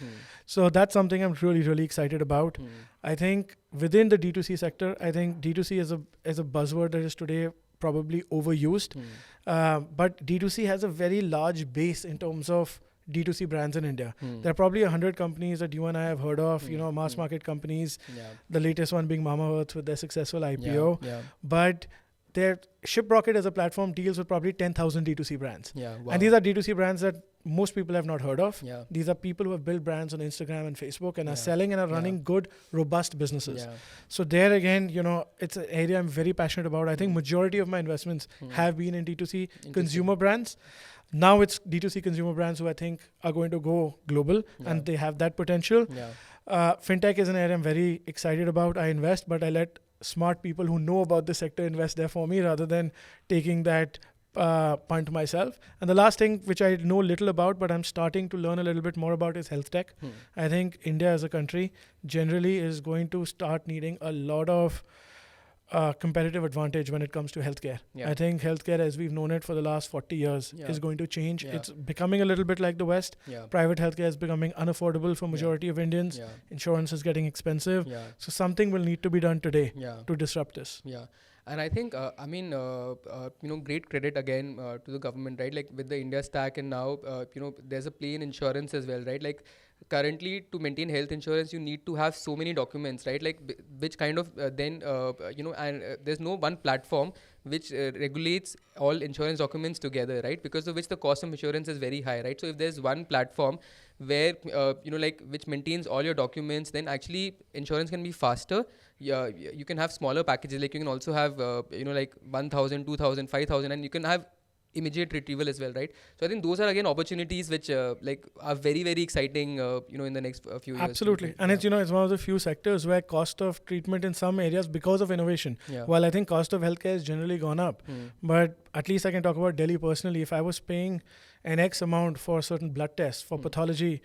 So that's something I'm really, really excited about. I think within the D2C sector, I think D2C is a buzzword that is today probably overused. But D2C has a very large base in terms of D2C brands in India. There are probably 100 companies that you and I have heard of, mass market companies, the latest one being Mamaearth with their successful IPO. But their Shiprocket as a platform deals with probably 10,000 D2C brands. And these are D2C brands that most people have not heard of. These are people who have built brands on Instagram and Facebook and are selling and are running good, robust businesses. So there again, it's an area I'm very passionate about. I think majority of my investments have been in D2C consumer brands. Now it's D2C consumer brands who I think are going to go global and they have that potential. Fintech is an area I'm very excited about. I invest, but I let smart people who know about the sector invest there for me rather than taking that punt myself. And the last thing, which I know little about, but I'm starting to learn a little bit more about, is health tech. I think India as a country generally is going to start needing a lot of competitive advantage when it comes to healthcare. Yeah. I think healthcare, as we've known it for the last 40 years, Yeah. is going to change. Yeah. It's becoming a little bit like the West. Yeah. Private healthcare is becoming unaffordable for majority of Indians. Yeah. Insurance is getting expensive. Yeah. So something will need to be done today Yeah. to disrupt this. Yeah. And I think, great credit again to the government, right? Like with the India stack, and now, there's a play in insurance as well, right? Like currently, to maintain health insurance, you need to have so many documents, right? Like which kind of there's no one platform which regulates all insurance documents together, right? Because of which the cost of insurance is very high, right? So if there's one platform where which maintains all your documents, then actually insurance can be faster. Yeah, you can have smaller packages, like you can also have 1,000, 2,000, 5,000, and you can have immediate retrieval as well, right? So I think those are again opportunities which are very, very exciting in the next few years. Absolutely. And it's it's one of the few sectors where cost of treatment in some areas, because of innovation, while I think cost of healthcare has generally gone up, but at least I can talk about Delhi personally. If I was paying an X amount for a certain blood test for pathology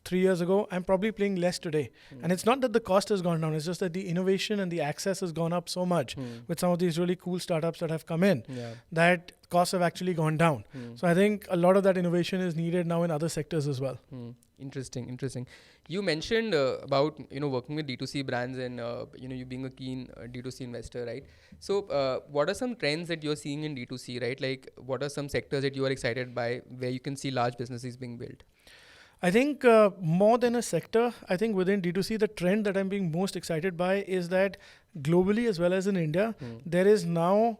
3 years ago, I'm probably paying less today. And it's not that the cost has gone down, it's just that the innovation and the access has gone up so much with some of these really cool startups that have come in, that costs have actually gone down. So I think a lot of that innovation is needed now in other sectors as well. Interesting. You mentioned about working with D2C brands and you being a keen D2C investor, right? So what are some trends that you're seeing in D2C, right? Like what are some sectors that you are excited by where you can see large businesses being built? I think more than a sector, I think within D2C, the trend that I'm being most excited by is that globally as well as in India, there is now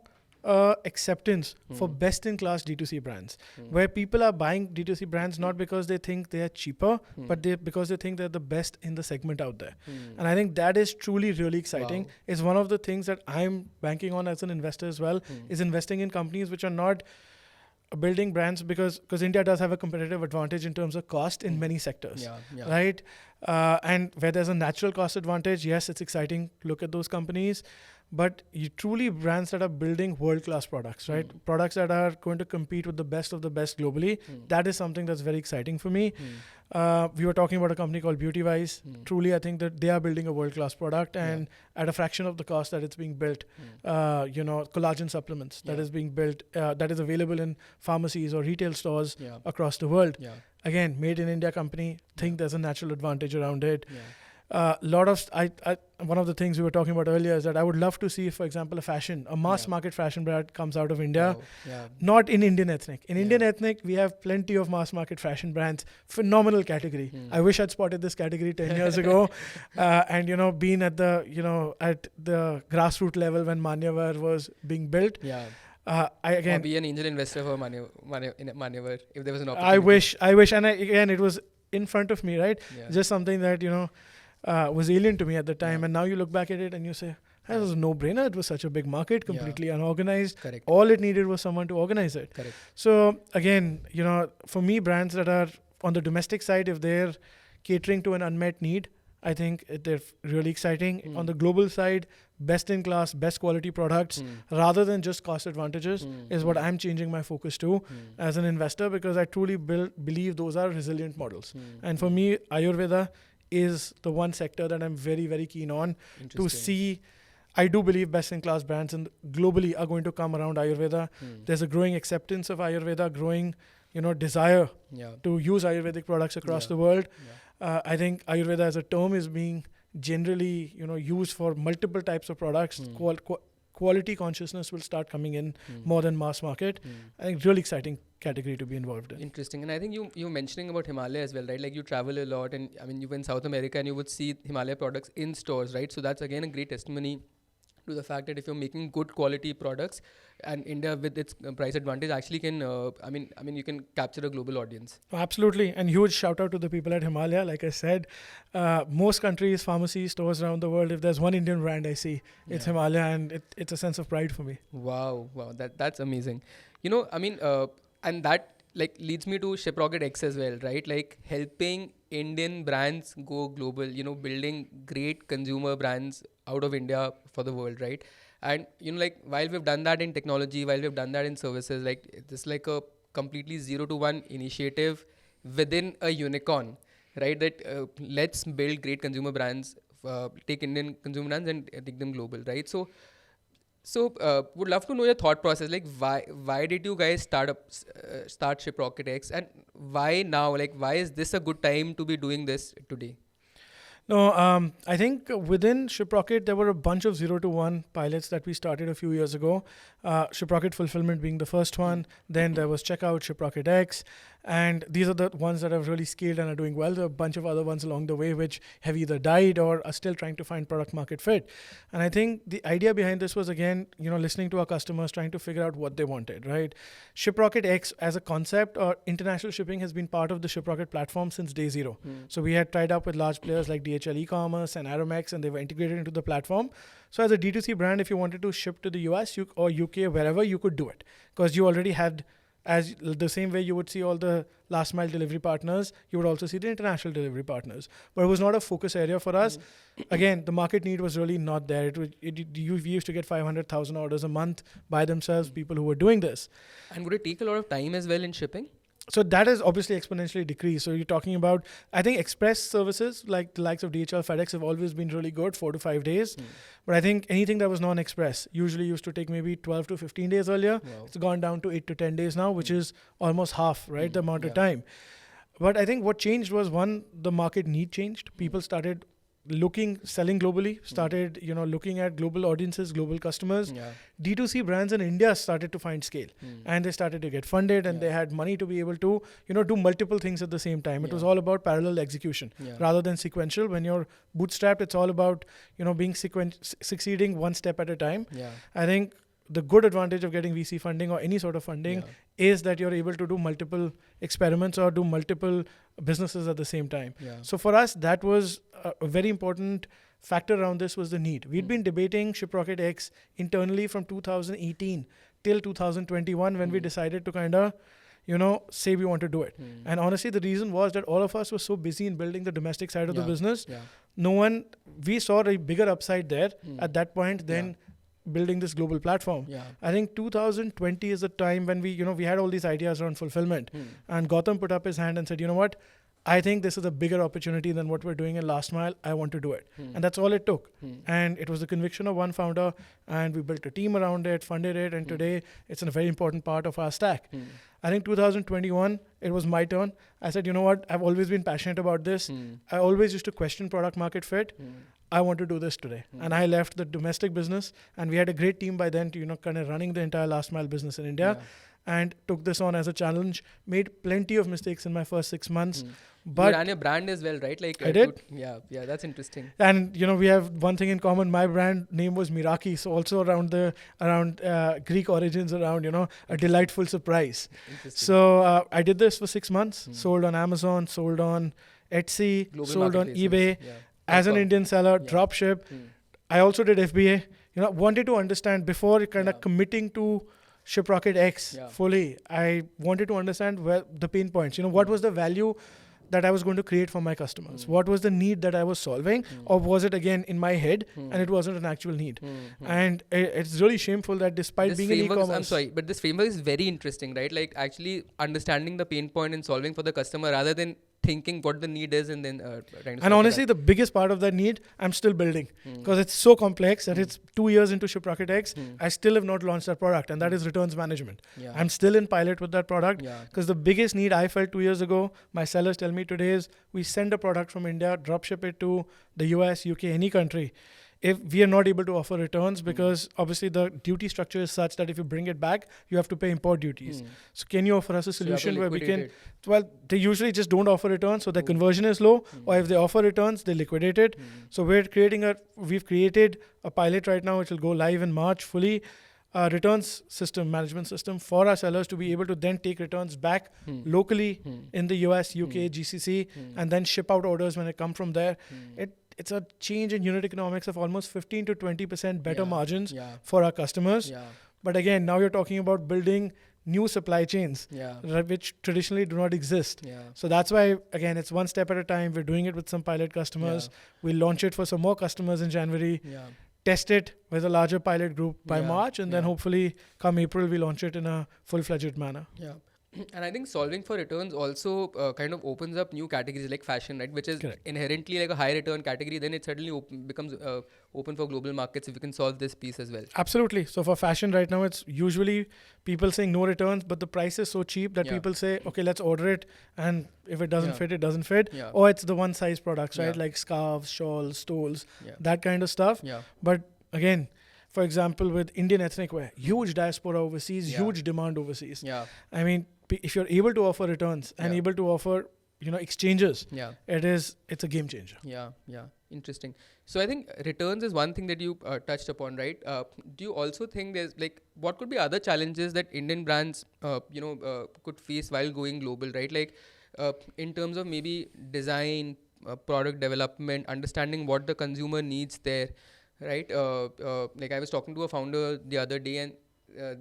acceptance for best-in-class D2C brands, where people are buying D2C brands not because they think they are cheaper, but because they think they're the best in the segment out there. And I think that is truly really exciting. Wow. It's one of the things that I'm banking on as an investor as well, is investing in companies which are not building brands because India does have a competitive advantage in terms of cost in many sectors, right? And where there's a natural cost advantage, yes, it's exciting to look at those companies, but you truly brands that are building world-class products, right? Products that are going to compete with the best of the best globally. That is something that's very exciting for me. We were talking about a company called BeautyWise. Truly, I think that they are building a world-class product, and at a fraction of the cost that it's being built, collagen supplements that is being built, that is available in pharmacies or retail stores across the world. Again, made in India company. Think there's a natural advantage around it. One of the things we were talking about earlier is that I would love to see, for example, a mass market fashion brand comes out of India, not in Indian ethnic. In Indian ethnic, we have plenty of mass market fashion brands, phenomenal category. I wish I'd spotted this category 10 years ago, and been at the grassroots level when Manyavar was being built. Or be an angel investor for Manyavar if there was an opportunity. I wish, and again, it was in front of me, right? Just something that was alien to me at the time, and now you look back at it and you say, that was a no-brainer. It was such a big market, completely unorganized. Correct. All it needed was someone to organize it. Correct. So again, for me, brands that are on the domestic side, if they're catering to an unmet need, I think they're really exciting. On the global side, best in class, best quality products, rather than just cost advantages, is what I'm changing my focus to as an investor, because I truly believe those are resilient models. And for me, Ayurveda is the one sector that I'm very, very keen on to see. I do believe best-in-class brands and globally are going to come around Ayurveda. There's a growing acceptance of Ayurveda, growing, desire to use Ayurvedic products across the world. I think Ayurveda as a term is being generally, used for multiple types of products. Quality consciousness will start coming in more than mass market. I think really exciting category to be involved in. Interesting. And I think you were mentioning about Himalaya as well, right? Like you travel a lot, and I mean, you were in South America and you would see Himalaya products in stores, right? So that's again a great testimony to the fact that if you're making good quality products, and India with its price advantage actually can, you can capture a global audience. Absolutely. And huge shout out to the people at Himalaya. Like I said, most countries, pharmacies, stores around the world, if there's one Indian brand I see, it's Himalaya, and it's a sense of pride for me. Wow. That's amazing. And that leads me to Shiprocket X as well, right? Like helping Indian brands go global, building great consumer brands out of India for the world, right? And, while we've done that in technology, while we've done that in services, it's like a completely 0 to 1 initiative within a unicorn, right? That let's build great consumer brands, take Indian consumer brands and take them global, right? So So, would love to know your thought process. Like, why did you guys start Shiprocket X, and why now? Like, why is this a good time to be doing this today? No, I think within Shiprocket, there were a bunch of 0 to 1 pilots that we started a few years ago. Shiprocket Fulfillment being the first one. Then there was Checkout, Shiprocket X. And these are the ones that have really scaled and are doing well. There are a bunch of other ones along the way which have either died or are still trying to find product market fit. And I think the idea behind this was, again, listening to our customers, trying to figure out what they wanted, right? Shiprocket X as a concept or international shipping has been part of the Shiprocket platform since day zero. So we had tied up with large players like DHL e-commerce and Aromex, and they were integrated into the platform. So as a D2C brand, if you wanted to ship to the US or UK, wherever, you could do it because you already had, as the same way you would see all the last mile delivery partners, you would also see the international delivery partners. But it was not a focus area for us. Again, the market need was really not there. We used to get 500,000 orders a month by themselves, people who were doing this. And would it take a lot of time as well in shipping? So that has obviously exponentially decreased. So you're talking about, I think express services like the likes of DHL, FedEx have always been really good, 4 to 5 days. But I think anything that was non-express usually used to take maybe 12 to 15 days earlier. Wow. It's gone down to 8 to 10 days now, which is almost half, right? The amount of time. But I think what changed was, one, the market need changed. People started selling globally, started, looking at global audiences, global customers. D2C brands in India started to find scale and they started to get funded and they had money to be able to, do multiple things at the same time. It was all about parallel execution rather than sequential. When you're bootstrapped, it's all about, being succeeding one step at a time. I think the good advantage of getting VC funding or any sort of funding is that you're able to do multiple experiments or do multiple businesses at the same time. So for us, that was a very important factor around this was the need. We'd been debating Shiprocket X internally from 2018 till 2021 when we decided to kind of, say we want to do it. And honestly, the reason was that all of us were so busy in building the domestic side of the business. We saw a bigger upside there at that point than building this global platform. I think 2020 is the time when we had all these ideas around fulfillment. And Gautam put up his hand and said, you know what? I think this is a bigger opportunity than what we're doing in last mile. I want to do it. And that's all it took. And it was the conviction of one founder, and we built a team around it, funded it, and today it's a very important part of our stack. I think 2021, it was my turn. I said, you know what? I've always been passionate about this. I always used to question product market fit. I want to do this today. And I left the domestic business, and we had a great team by then to, kind of running the entire last mile business in India. And took this on as a challenge, made plenty of mistakes in my first 6 months. But you ran your brand as well, right? Like I did. Yeah, that's interesting. And we have one thing in common. My brand name was Miraki, so also around Greek origins, around a delightful surprise. So I did this for 6 months. Sold on Amazon, sold on Etsy, global sold on eBay. As an Indian seller, drop ship. I also did FBA. Wanted to understand before kind of committing to Shiprocket X fully. I wanted to understand where the pain points, what was the value that I was going to create for my customers? What was the need that I was solving? Or was it again in my head and it wasn't an actual need? And it's really shameful that despite this being in e-commerce... I'm sorry, but this framework is very interesting, right? Like actually understanding the pain point and solving for the customer rather than thinking what the need is and then trying to. And honestly, the biggest part of that need, I'm still building because it's so complex that it's 2 years into Shiprocket X. I still have not launched that product, and that is returns management. I'm still in pilot with that product because the biggest need I felt 2 years ago, my sellers tell me today, is we send a product from India, drop ship it to the US, UK, any country. If we are not able to offer returns because obviously the duty structure is such that if you bring it back, you have to pay import duties. So can you offer us a solution where we can, they usually just don't offer returns. So their conversion is low, or if they offer returns, they liquidate it. So we've created a pilot right now, which will go live in March fully. Returns system, management system for our sellers to be able to then take returns back locally in the US, UK, GCC, and then ship out orders when it comes from there. It's a change in unit economics of almost 15 to 20% better margins for our customers. But again, now you're talking about building new supply chains, which traditionally do not exist. So that's why, again, it's one step at a time. We're doing it with some pilot customers. We'll launch it for some more customers in January. Test it with a larger pilot group by March, and then hopefully come April, we launch it in a full-fledged manner. And I think solving for returns also kind of opens up new categories like fashion, right? Which is Correct. inherently like a high return category. Then it certainly becomes open for global markets if you can solve this piece as well. Absolutely. So for fashion right now, it's usually people saying no returns, but the price is so cheap that Yeah. people say, okay, let's order it. And if it doesn't Yeah. fit, it doesn't fit. Yeah. Or it's the one size products, right? Yeah. Like scarves, shawls, stoles, Yeah. that kind of stuff. Yeah. But again, for example, with Indian ethnic wear, huge diaspora overseas, Yeah. huge demand overseas. Yeah. I mean, if you're able to offer returns and Yeah. able to offer, exchanges, Yeah. it's a game changer. Yeah, yeah, interesting. So I think returns is one thing that you touched upon, right? Do you also think there's like what could be other challenges that Indian brands, could face while going global, right? Like in terms of maybe design, product development, understanding what the consumer needs there, right? Like I was talking to a founder the other day, and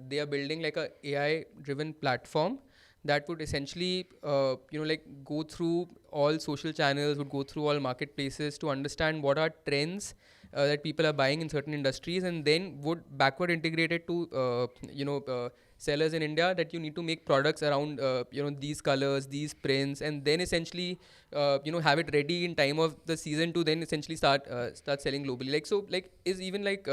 they are building like a AI-driven platform that would essentially, go through all social channels, would go through all marketplaces to understand what are trends that people are buying in certain industries, and then would backward integrate it to, sellers in India that you need to make products around, these colors, these prints, and then essentially, have it ready in time of the season to then essentially start selling globally. Like so, like is even like.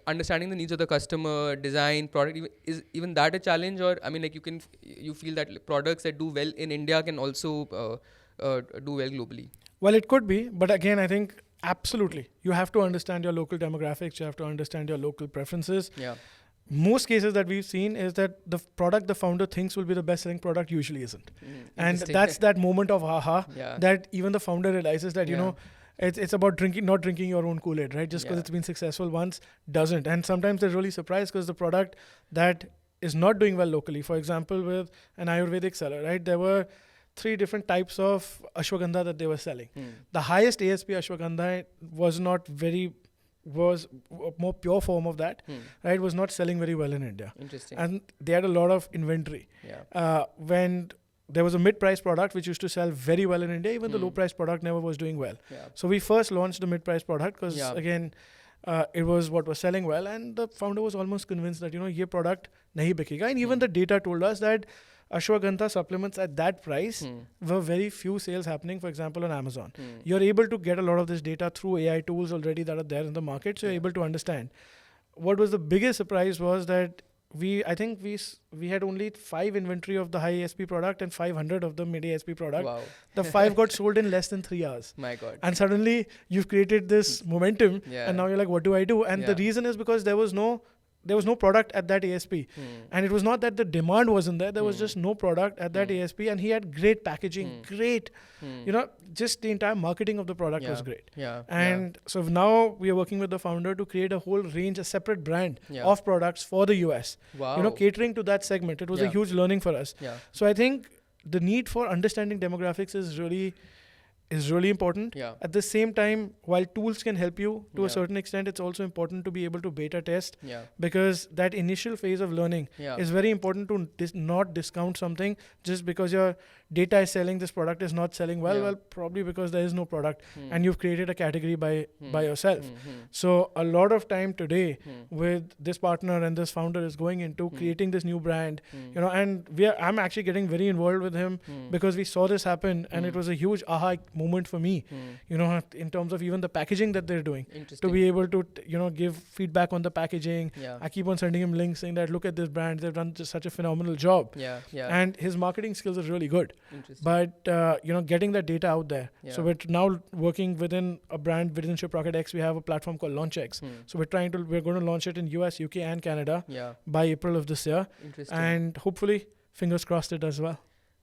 Understanding the needs of the customer, design, product, is even that a challenge? Or I mean, like you feel that products that do well in India can also do well globally? Well, it could be, but again, I think absolutely you have to understand your local demographics. You have to understand your local preferences. Yeah. Most cases that we've seen is that the product the founder thinks will be the best selling product usually isn't. And that's that moment of aha Yeah. that even the founder realizes that, Yeah. it's about not drinking your own Kool-Aid, right? Just because Yeah. it's been successful once doesn't. And sometimes they're really surprised because the product that is not doing well locally, for example, with an Ayurvedic seller, right? There were 3 different types of ashwagandha that they were selling. The highest ASP ashwagandha was a more pure form of that, right? Was not selling very well in India. Interesting. And they had a lot of inventory. Yeah. When there was a mid-price product which used to sell very well in India, even the low-price product never was doing well. Yeah. So we first launched the mid-price product because Yeah. again, it was what was selling well, and the founder was almost convinced that ये product nahi bikega. And even the data told us that ashwagandha supplements at that price were very few sales happening, for example, on Amazon. You're able to get a lot of this data through AI tools already that are there in the market, so you're able to understand. What was the biggest surprise was that I think we had only 5 inventory of the high ASP product and 500 of the mid ASP product. Wow. The 5 got sold in less than 3 hours. My God. And suddenly you've created this momentum, Yeah. and now you're like, what do I do? And the Yeah. reason is because there was no product at that ASP. And it was not that the demand wasn't there. There was just no product at that ASP, and he had great packaging, great, just the entire marketing of the product was great. Yeah. And so now we are working with the founder to create a whole range, a separate brand of products for the US, Wow. catering to that segment. It was a Yeah. huge learning for us. Yeah. So I think the need for understanding demographics is really important. Yeah. At the same time, while tools can help you to Yeah. a certain extent, it's also important to be able to beta test, Yeah. because that initial phase of learning Yeah. is very important to not discount something just because your data is selling this product is not selling well. Yeah. Well, probably because there is no product and you've created a category by yourself. So a lot of time today with this partner and this founder is going into creating this new brand, and I'm actually getting very involved with him because we saw this happen, and it was a huge aha moment for me, in terms of even the packaging that they're doing, to be able to, give feedback on the packaging. Yeah. I keep on sending him links saying that, look at this brand, they've done just such a phenomenal job. Yeah. Yeah. And his marketing skills are really good. Interesting. But, getting that data out there. Yeah. So we're now working within a brand, within Shiprocket X, we have a platform called LaunchX. So we're going to launch it in US, UK and Canada Yeah. by April of this year. Interesting. And hopefully, fingers crossed, it does well.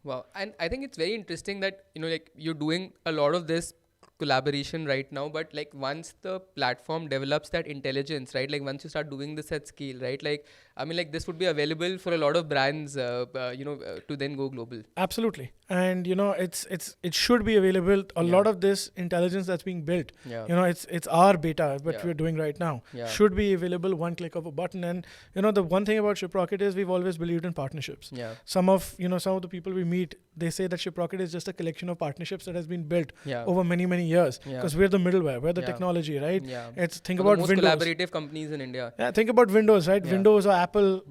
Wow. And I think it's very interesting that, you're doing a lot of this collaboration right now, but like once the platform develops that intelligence, right? Like once you start doing this at scale, right? Like, I mean, like this would be available for a lot of brands, to then go global. Absolutely. and it should be available. A lot of this intelligence that's being built, it's our beta, what we're doing right now, should be available one click of a button. And the one thing about Shiprocket is we've always believed in partnerships. Some of the people we meet, they say that Shiprocket is just a collection of partnerships that has been built over many years, because we're the middleware, we're the technology, right? It's think about the most Windows. collaborative companies in India. Think about Windows, right? Windows or Apple,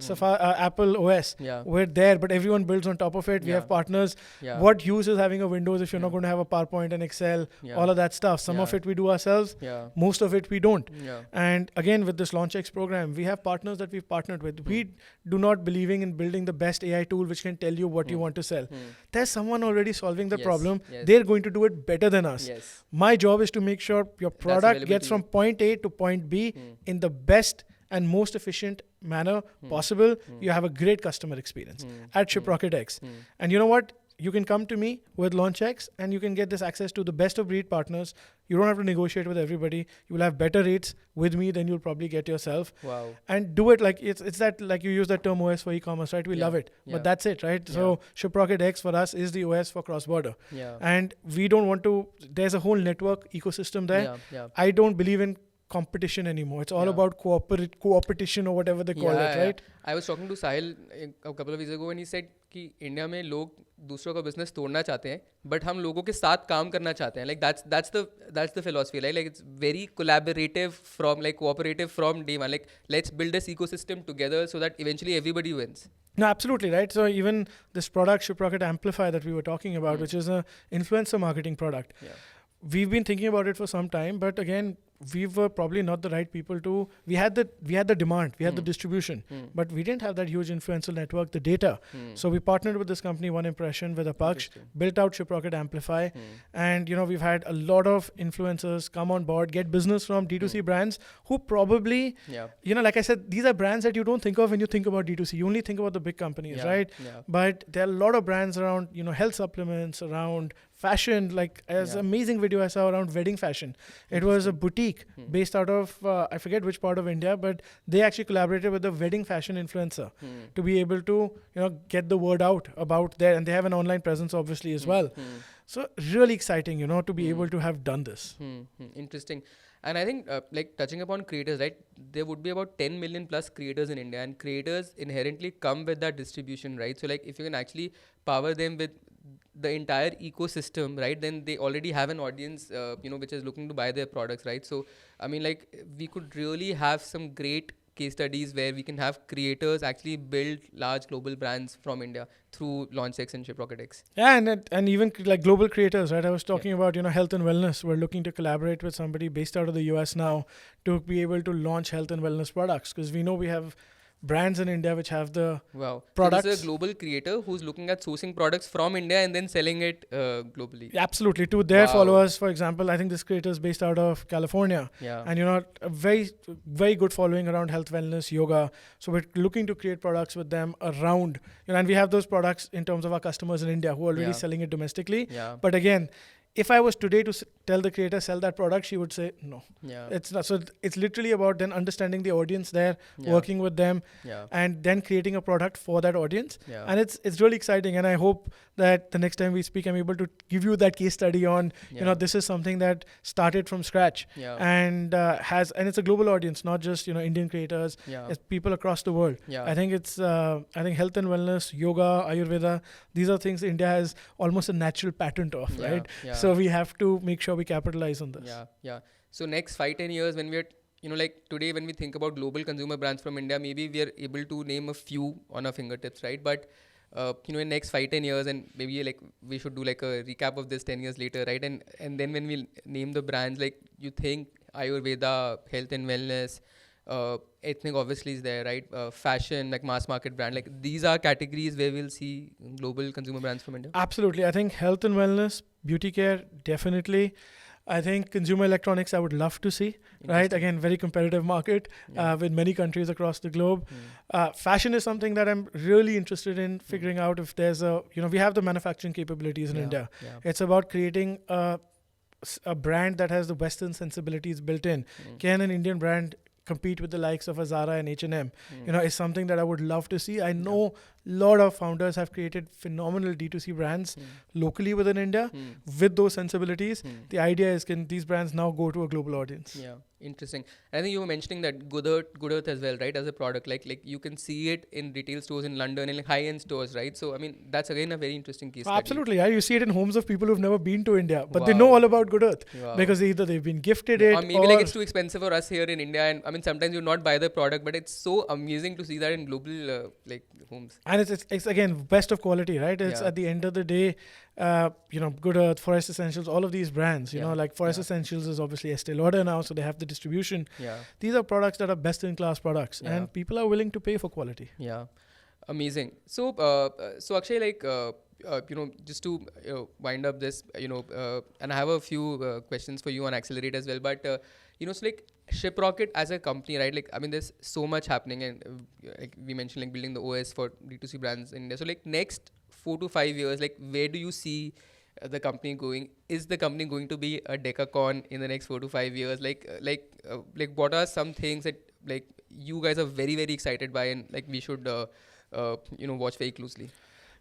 Apple OS. We're there, but everyone builds on top of it. We have partners. What use is having a Windows if you're not going to have a PowerPoint and Excel, all of that stuff? Some of it we do ourselves. Most of it we don't. And again, with this LaunchX program, we have partners that we've partnered with. We do not believing in building the best AI tool which can tell you what you want to sell. There's someone already solving the problem. They're going to do it better than us. My job is to make sure your product gets from point A to point B in the best and most efficient manner possible. You have a great customer experience at Shiprocket X. And you know what? You can come to me with LaunchX and you can get this access to the best of breed partners. You don't have to negotiate with everybody. You will have better rates with me than you'll probably get yourself. Wow. And do it like it's that, like you use that term OS for e-commerce, right? We love it. But that's it, right? So Shiprocket X for us is the OS for cross-border. And we don't want to, there's a whole network ecosystem there. I don't believe in competition anymore. It's all about cooperation or whatever they call it, right? I was talking to Sahil a couple of weeks ago and he said कि India में लोग दूसरों का business तोड़ना चाहते हैं but हम लोगों के साथ काम करना चाहते हैं. Like that's the philosophy, like it's very collaborative from like cooperative from day one. Like let's build this ecosystem together so that eventually everybody wins. No, absolutely, right? So even this product Shiprocket Amplify that we were talking about, which is an influencer marketing product, we've been thinking about it for some time, but again, we were probably not the right people to. We had the demand, we had the distribution, but we didn't have that huge influencer network, the data. So we partnered with this company, One Impression, with Apaksh, built out Shiprocket Amplify, and we've had a lot of influencers come on board, get business from D2C brands who probably, like I said, these are brands that you don't think of when you think about D2C. You only think about the big companies, right? But there are a lot of brands around, health supplements, around fashion, like as amazing video I saw around wedding fashion. It was a boutique based out of, I forget which part of India, but they actually collaborated with a wedding fashion influencer to be able to, get the word out about there. And they have an online presence obviously as well. So really exciting, to be able to have done this. Interesting. And I think like touching upon creators, right? There would be about 10 million plus creators in India, and creators inherently come with that distribution, right? So like if you can actually power them with the entire ecosystem, right, then they already have an audience, which is looking to buy their products, right? So, I mean, like we could really have some great case studies where we can have creators actually build large global brands from India through LaunchX and Shiprocket X. Yeah, and even like global creators, right? I was talking about, health and wellness. We're looking to collaborate with somebody based out of the US now to be able to launch health and wellness products, because we know we have brands in India which have the products. So this is a global creator who's looking at sourcing products from India and then selling it globally. Absolutely. To their followers, for example, I think this creator is based out of California. And a very, very good following around health, wellness, yoga. So we're looking to create products with them around, and we have those products in terms of our customers in India who are already selling it domestically. But again, if I was today to tell the creator sell that product, she would say no. It's not. So it's literally about then understanding the audience there, working with them, and then creating a product for that audience. And it's really exciting. And I hope that the next time we speak, I'm able to give you that case study on, this is something that started from scratch and and it's a global audience, not just, Indian creators, it's people across the world. I think it's, I think health and wellness, yoga, Ayurveda, these are things India has almost a natural patent of, right? So we have to make sure we capitalize on this. So next 5-10 years, when we're, like today, when we think about global consumer brands from India, maybe we are able to name a few on our fingertips, right? But, in next 5-10 years, and maybe like we should do like a recap of this 10 years later, right? And then when we name the brands, like you think Ayurveda, health and wellness, ethnic obviously is there, right? Fashion, like mass market brand, like these are categories where we'll see global consumer brands from India. Absolutely. I think health and wellness, beauty care, definitely. I think consumer electronics, I would love to see, right? Again, very competitive market with many countries across the globe. Fashion is something that I'm really interested in figuring out if there's we have the manufacturing capabilities in India. It's about creating a brand that has the Western sensibilities built in. Can an Indian brand compete with the likes of a Zara and H&M, is something that I would love to see. I know lot of founders have created phenomenal D2C brands locally within India with those sensibilities. The idea is, can these brands now go to a global audience? Yeah, interesting. I think you were mentioning that Good Earth as well, right? As a product, like you can see it in retail stores in London and like high-end stores, right? So I mean, that's again a very interesting case study. Absolutely, yeah. You see it in homes of people who've never been to India, but they Wow. know all about Good Earth Wow. because either they've been gifted it Or maybe like it's too expensive for us here in India, and I mean sometimes you not buy the product, but it's so amazing to see that in global like homes. and it's again best of quality, right? It's Yeah. at the end of the day, Good Earth, Forest Essentials, all of these brands, you know, like Forest Essentials is obviously Estee Lauder now, so they have the distribution. Yeah. These are products that are best in class products, Yeah. and people are willing to pay for quality. Yeah, amazing. So, so Akshay, like, just to wind up this, and I have a few questions for you on Accelerate as well. But so like Shiprocket as a company, right? Like, I mean, there's so much happening, and like we mentioned, like building the OS for D2C brands in India. So, like, next 4 to 5 years, like, where do you see the company going? Is the company going to be a Decacorn in the next 4 to 5 years? Like what are some things that like you guys are very, very excited by, and like we should watch very closely?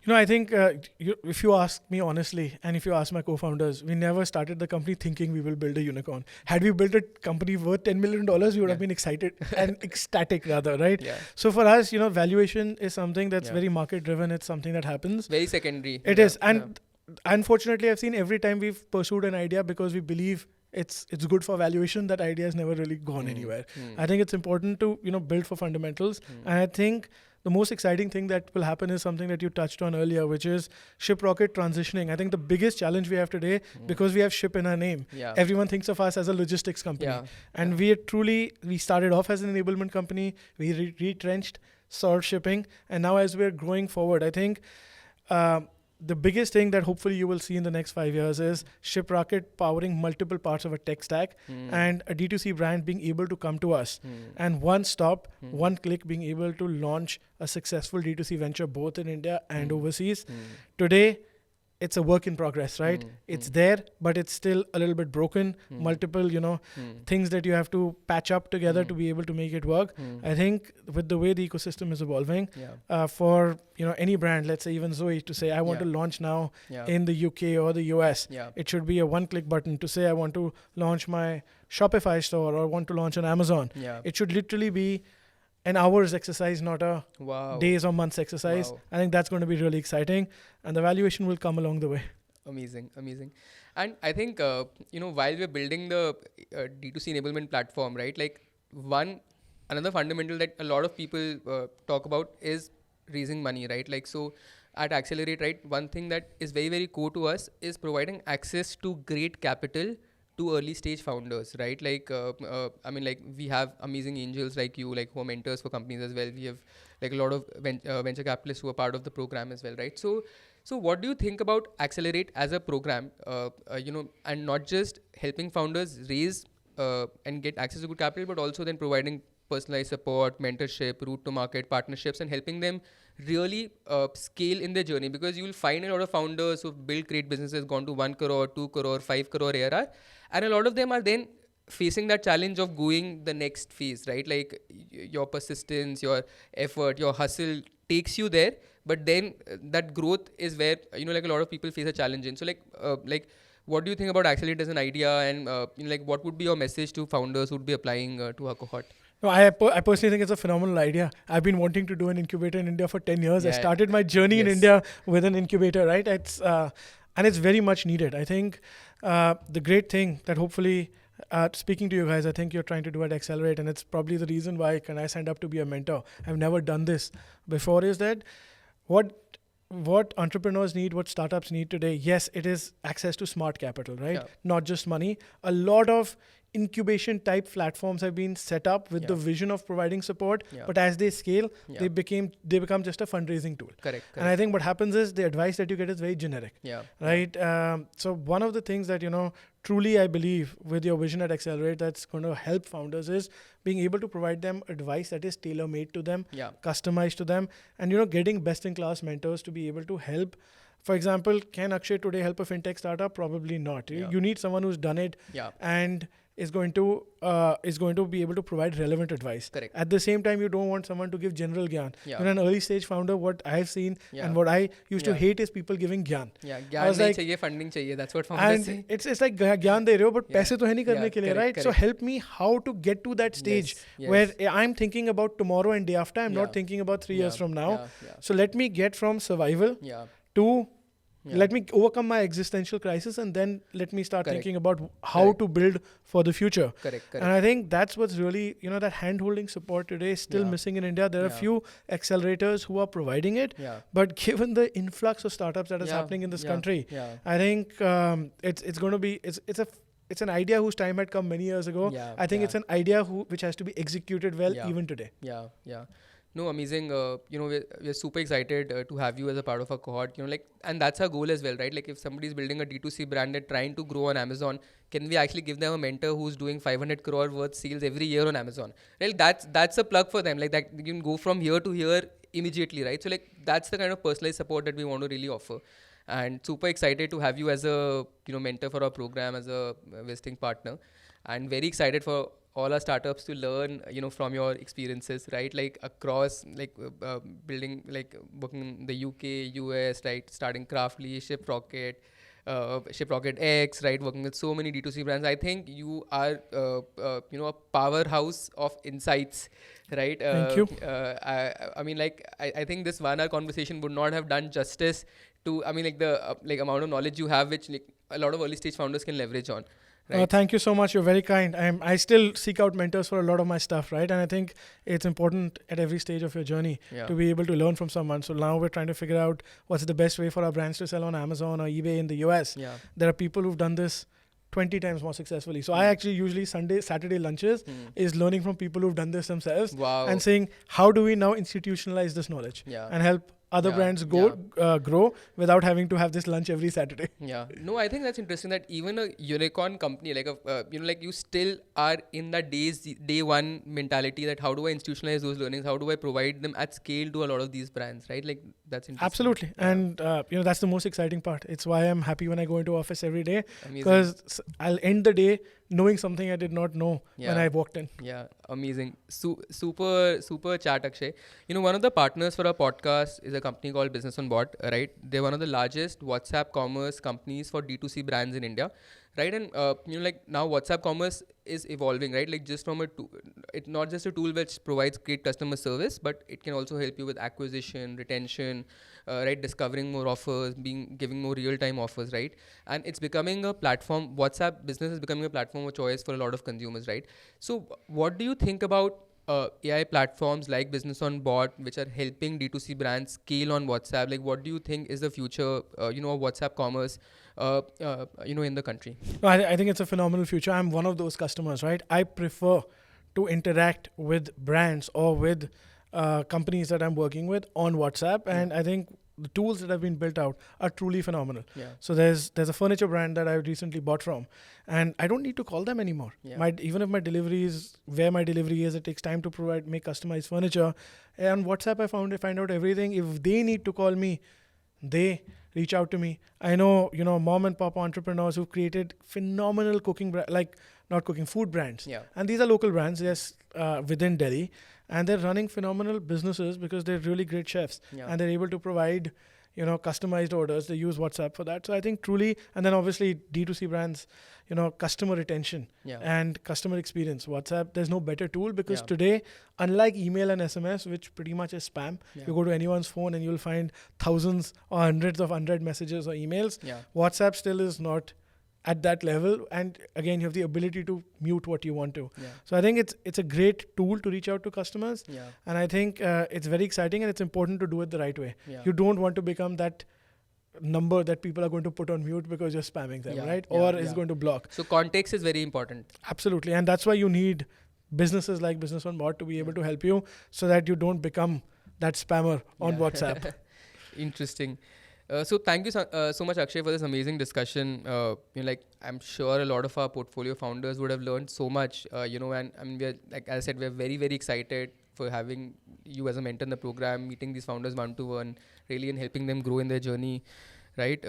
I think if you ask me honestly, and if you ask my co-founders, we never started the company thinking we will build a unicorn. Had we built a company worth $10 million, we would have been excited and ecstatic rather, right? Yeah. So for us, valuation is something that's very market driven. It's something that happens. Very secondary. It is. And unfortunately, I've seen every time we've pursued an idea because we believe it's good for valuation, that idea has never really gone anywhere. I think it's important to, build for fundamentals. And I think the most exciting thing that will happen is something that you touched on earlier, which is Shiprocket transitioning. I think the biggest challenge we have today, because we have ship in our name, everyone thinks of us as a logistics company. And we started off as an enablement company. We retrenched, solved shipping. And now as we're growing forward, I think the biggest thing that hopefully you will see in the next 5 years is Shiprocket powering multiple parts of a tech stack and a D2C brand being able to come to us and one click being able to launch a successful D2C venture both in India and overseas. Today, it's a work in progress, right? It's there, but it's still a little bit broken. Multiple, things that you have to patch up together to be able to make it work. I think with the way the ecosystem is evolving, for any brand, let's say even Zoe, to say I want to launch now in the UK or the US, it should be a one-click button to say I want to launch my Shopify store or want to launch on Amazon. It should literally be an hour's exercise, not a days or months exercise. I think that's going to be really exciting, and the valuation will come along the way. Amazing. And I think, while we're building the D2C enablement platform, right, like another fundamental that a lot of people talk about is raising money, right? Like, so at Accelerate, right, one thing that is very, very core to us is providing access to great capital to early stage founders, right? Like, we have amazing angels like you, like who are mentors for companies as well. We have like a lot of venture capitalists who are part of the program as well, right? So what do you think about Accelerate as a program, and not just helping founders raise and get access to good capital, but also then providing personalized support, mentorship, route to market, partnerships, and helping them really scale in their journey? Because you will find a lot of founders who've built great businesses, gone to 1 crore, 2 crore, 5 crore ARR, and a lot of them are then facing that challenge of going the next phase, right? Like your persistence, your effort, your hustle takes you there, but then that growth is where, like a lot of people face a challenge in. So like what do you think about Accelerate as an idea, and like what would be your message to founders who would be applying to our cohort? No, I personally think it's a phenomenal idea. I've been wanting to do an incubator in India for 10 years. I started my journey in India with an incubator, right? And it's very much needed. I think the great thing that hopefully, speaking to you guys, I think you're trying to do at Accelerate, and it's probably the reason why I signed up to be a mentor. I've never done this before, is that what entrepreneurs need, what startups need today, yes, it is access to smart capital, right? Not just money. A lot of incubation type platforms have been set up with the vision of providing support, but as they scale, they become just a fundraising tool. Correct. And I think what happens is the advice that you get is very generic, right? So one of the things that, truly I believe with your vision at Accelerate that's going to help founders is being able to provide them advice that is tailor-made to them, customized to them, and, getting best-in-class mentors to be able to help. For example, can Akshay today help a fintech startup? Probably not. You need someone who's done it and is going to be able to provide relevant advice. Correct. At the same time, you don't want someone to give general gyan. Yeah. You're an early stage founder. What I've seen and what I used to hate is people giving gyan. Yeah, I gyan was nahi like, chahiye, funding chahiye. That's what founders say. and it's like gyan de rahe ho, but paise to hai nahi karne Yeah, ke liye, correct, right? So correct. help me how to get to that stage Yes. where I'm thinking about tomorrow and day after. I'm not Yeah. thinking about 3 years from now. Yeah. So let me get from survival Yeah. to Yeah. let me overcome my existential crisis, and then let me start Correct. thinking about how Correct. to build for the future. Correct. And I think that's what's really, that hand-holding support today is still Yeah. missing in India. There are a Yeah. few accelerators who are providing it, Yeah. but given the influx of startups that is Yeah. happening in this Yeah. country, Yeah. I think it's going to be it's an idea whose time had come many years ago. Yeah. I think Yeah. it's an idea which has to be executed well Yeah. even today. Yeah. No, amazing. We're super excited to have you as a part of our cohort. And that's our goal as well, right? Like if somebody is building a D2C brand and trying to grow on Amazon, can we actually give them a mentor who's doing 500 crore worth sales every year on Amazon? Right? That's a plug for them. Like that you can go from here to here immediately, right? So like that's the kind of personalized support that we want to really offer. And super excited to have you as a mentor for our program, as a visiting partner, and very excited for all our startups to learn from your experiences, right? Like across building, like working in the UK, US, right? Starting Craftly, Shiprocket X, right? Working with so many D2C brands. I think you are a powerhouse of insights, right? Thank you. I mean, like I think this 1 hour conversation would not have done justice to the amount of knowledge you have, which like a lot of early stage founders can leverage on. Right. Thank you so much. You're very kind. I still seek out mentors for a lot of my stuff, right? And I think it's important at every stage of your journey to be able to learn from someone. So now we're trying to figure out what's the best way for our brands to sell on Amazon or eBay in the US. Yeah. There are people who've done this 20 times more successfully. So I actually usually Saturday lunches is learning from people who've done this themselves and saying, how do we now institutionalize this knowledge and help other brands grow without having to have this lunch every Saturday. Yeah. No, I think that's interesting that even a unicorn company, like you still are in that day one mentality that how do I institutionalize those learnings? How do I provide them at scale to a lot of these brands, right? Like that's interesting. Absolutely. Yeah. And that's the most exciting part. It's why I'm happy when I go into office every day, because I'll end the day knowing something I did not know when I walked in. Yeah, amazing. Super chat, Akshay. One of the partners for our podcast is a company called BusinessOnBot, right? They're one of the largest WhatsApp commerce companies for D2C brands in India, right? And now WhatsApp commerce is evolving, right? Like just from it's not just a tool which provides great customer service, but it can also help you with acquisition, retention, right? Discovering more offers, giving more real-time offers, right? And it's becoming a platform. WhatsApp Business is becoming a platform of choice for a lot of consumers, right? So what do you think about AI platforms like BusinessOnBot, which are helping D2C brands scale on WhatsApp? Like, what do you think is the future, of WhatsApp commerce, in the country? No, I think it's a phenomenal future. I'm one of those customers, right? I prefer to interact with brands or with companies that I'm working with on WhatsApp, and I think the tools that have been built out are truly phenomenal. Yeah. So there's a furniture brand that I recently bought from, and I don't need to call them anymore. Yeah. Even if my delivery is where my delivery is, it takes time to make customized furniture. And on WhatsApp, I find out everything. If they need to call me, they reach out to me. I know, mom and pop entrepreneurs who've created phenomenal food brands. Yeah. And these are local brands, yes, within Delhi. And they're running phenomenal businesses because they're really great chefs. Yeah. And they're able to provide, customized orders. They use WhatsApp for that. So I think truly, and then obviously D2C brands, customer retention and customer experience. WhatsApp, there's no better tool because today, unlike email and SMS, which pretty much is spam, you go to anyone's phone and you'll find thousands or hundreds of unread messages or emails. Yeah. WhatsApp still is not at that level, and again you have the ability to mute what you want to. So I think it's a great tool to reach out to customers, and I think it's very exciting, and it's important to do it the right way. You don't want to become that number that people are going to put on mute because you're spamming them, right? Or is going to block. So context is very important. Absolutely, and that's why you need businesses like BusinessOnBot to be able to help you so that you don't become that spammer on WhatsApp. Interesting. So thank you so much, Akshay, for this amazing discussion. I'm sure a lot of our portfolio founders would have learned so much, and I mean, we're, like I said, we're very, very excited for having you as a mentor in the program, meeting these founders one-to-one, really, and helping them grow in their journey, right?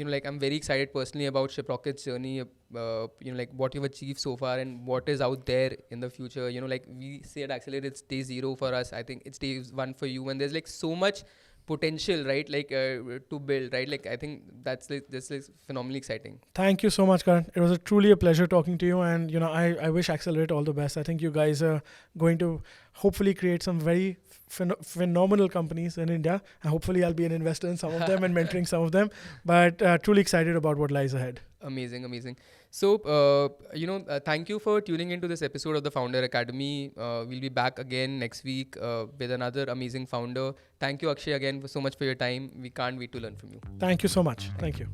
like I'm very excited personally about Shiprocket's journey, like what you've achieved so far and what is out there in the future. Like we say at Accelerate, it's day zero for us. I think it's day one for you, and there's like so much potential, right? Like to build, right? Like I think this is phenomenally exciting. Thank you so much, Karan. It was truly a pleasure talking to you, and I wish Accelerate all the best. I think you guys are going to hopefully create some very phenomenal companies in India, and hopefully I'll be an investor in some of them and mentoring some of them. But truly excited about what lies ahead. Amazing. So, thank you for tuning into this episode of the Founder Academy. We'll be back again next week with another amazing founder. Thank you, Akshay, again so much for your time. We can't wait to learn from you. Thank you so much. Thank you.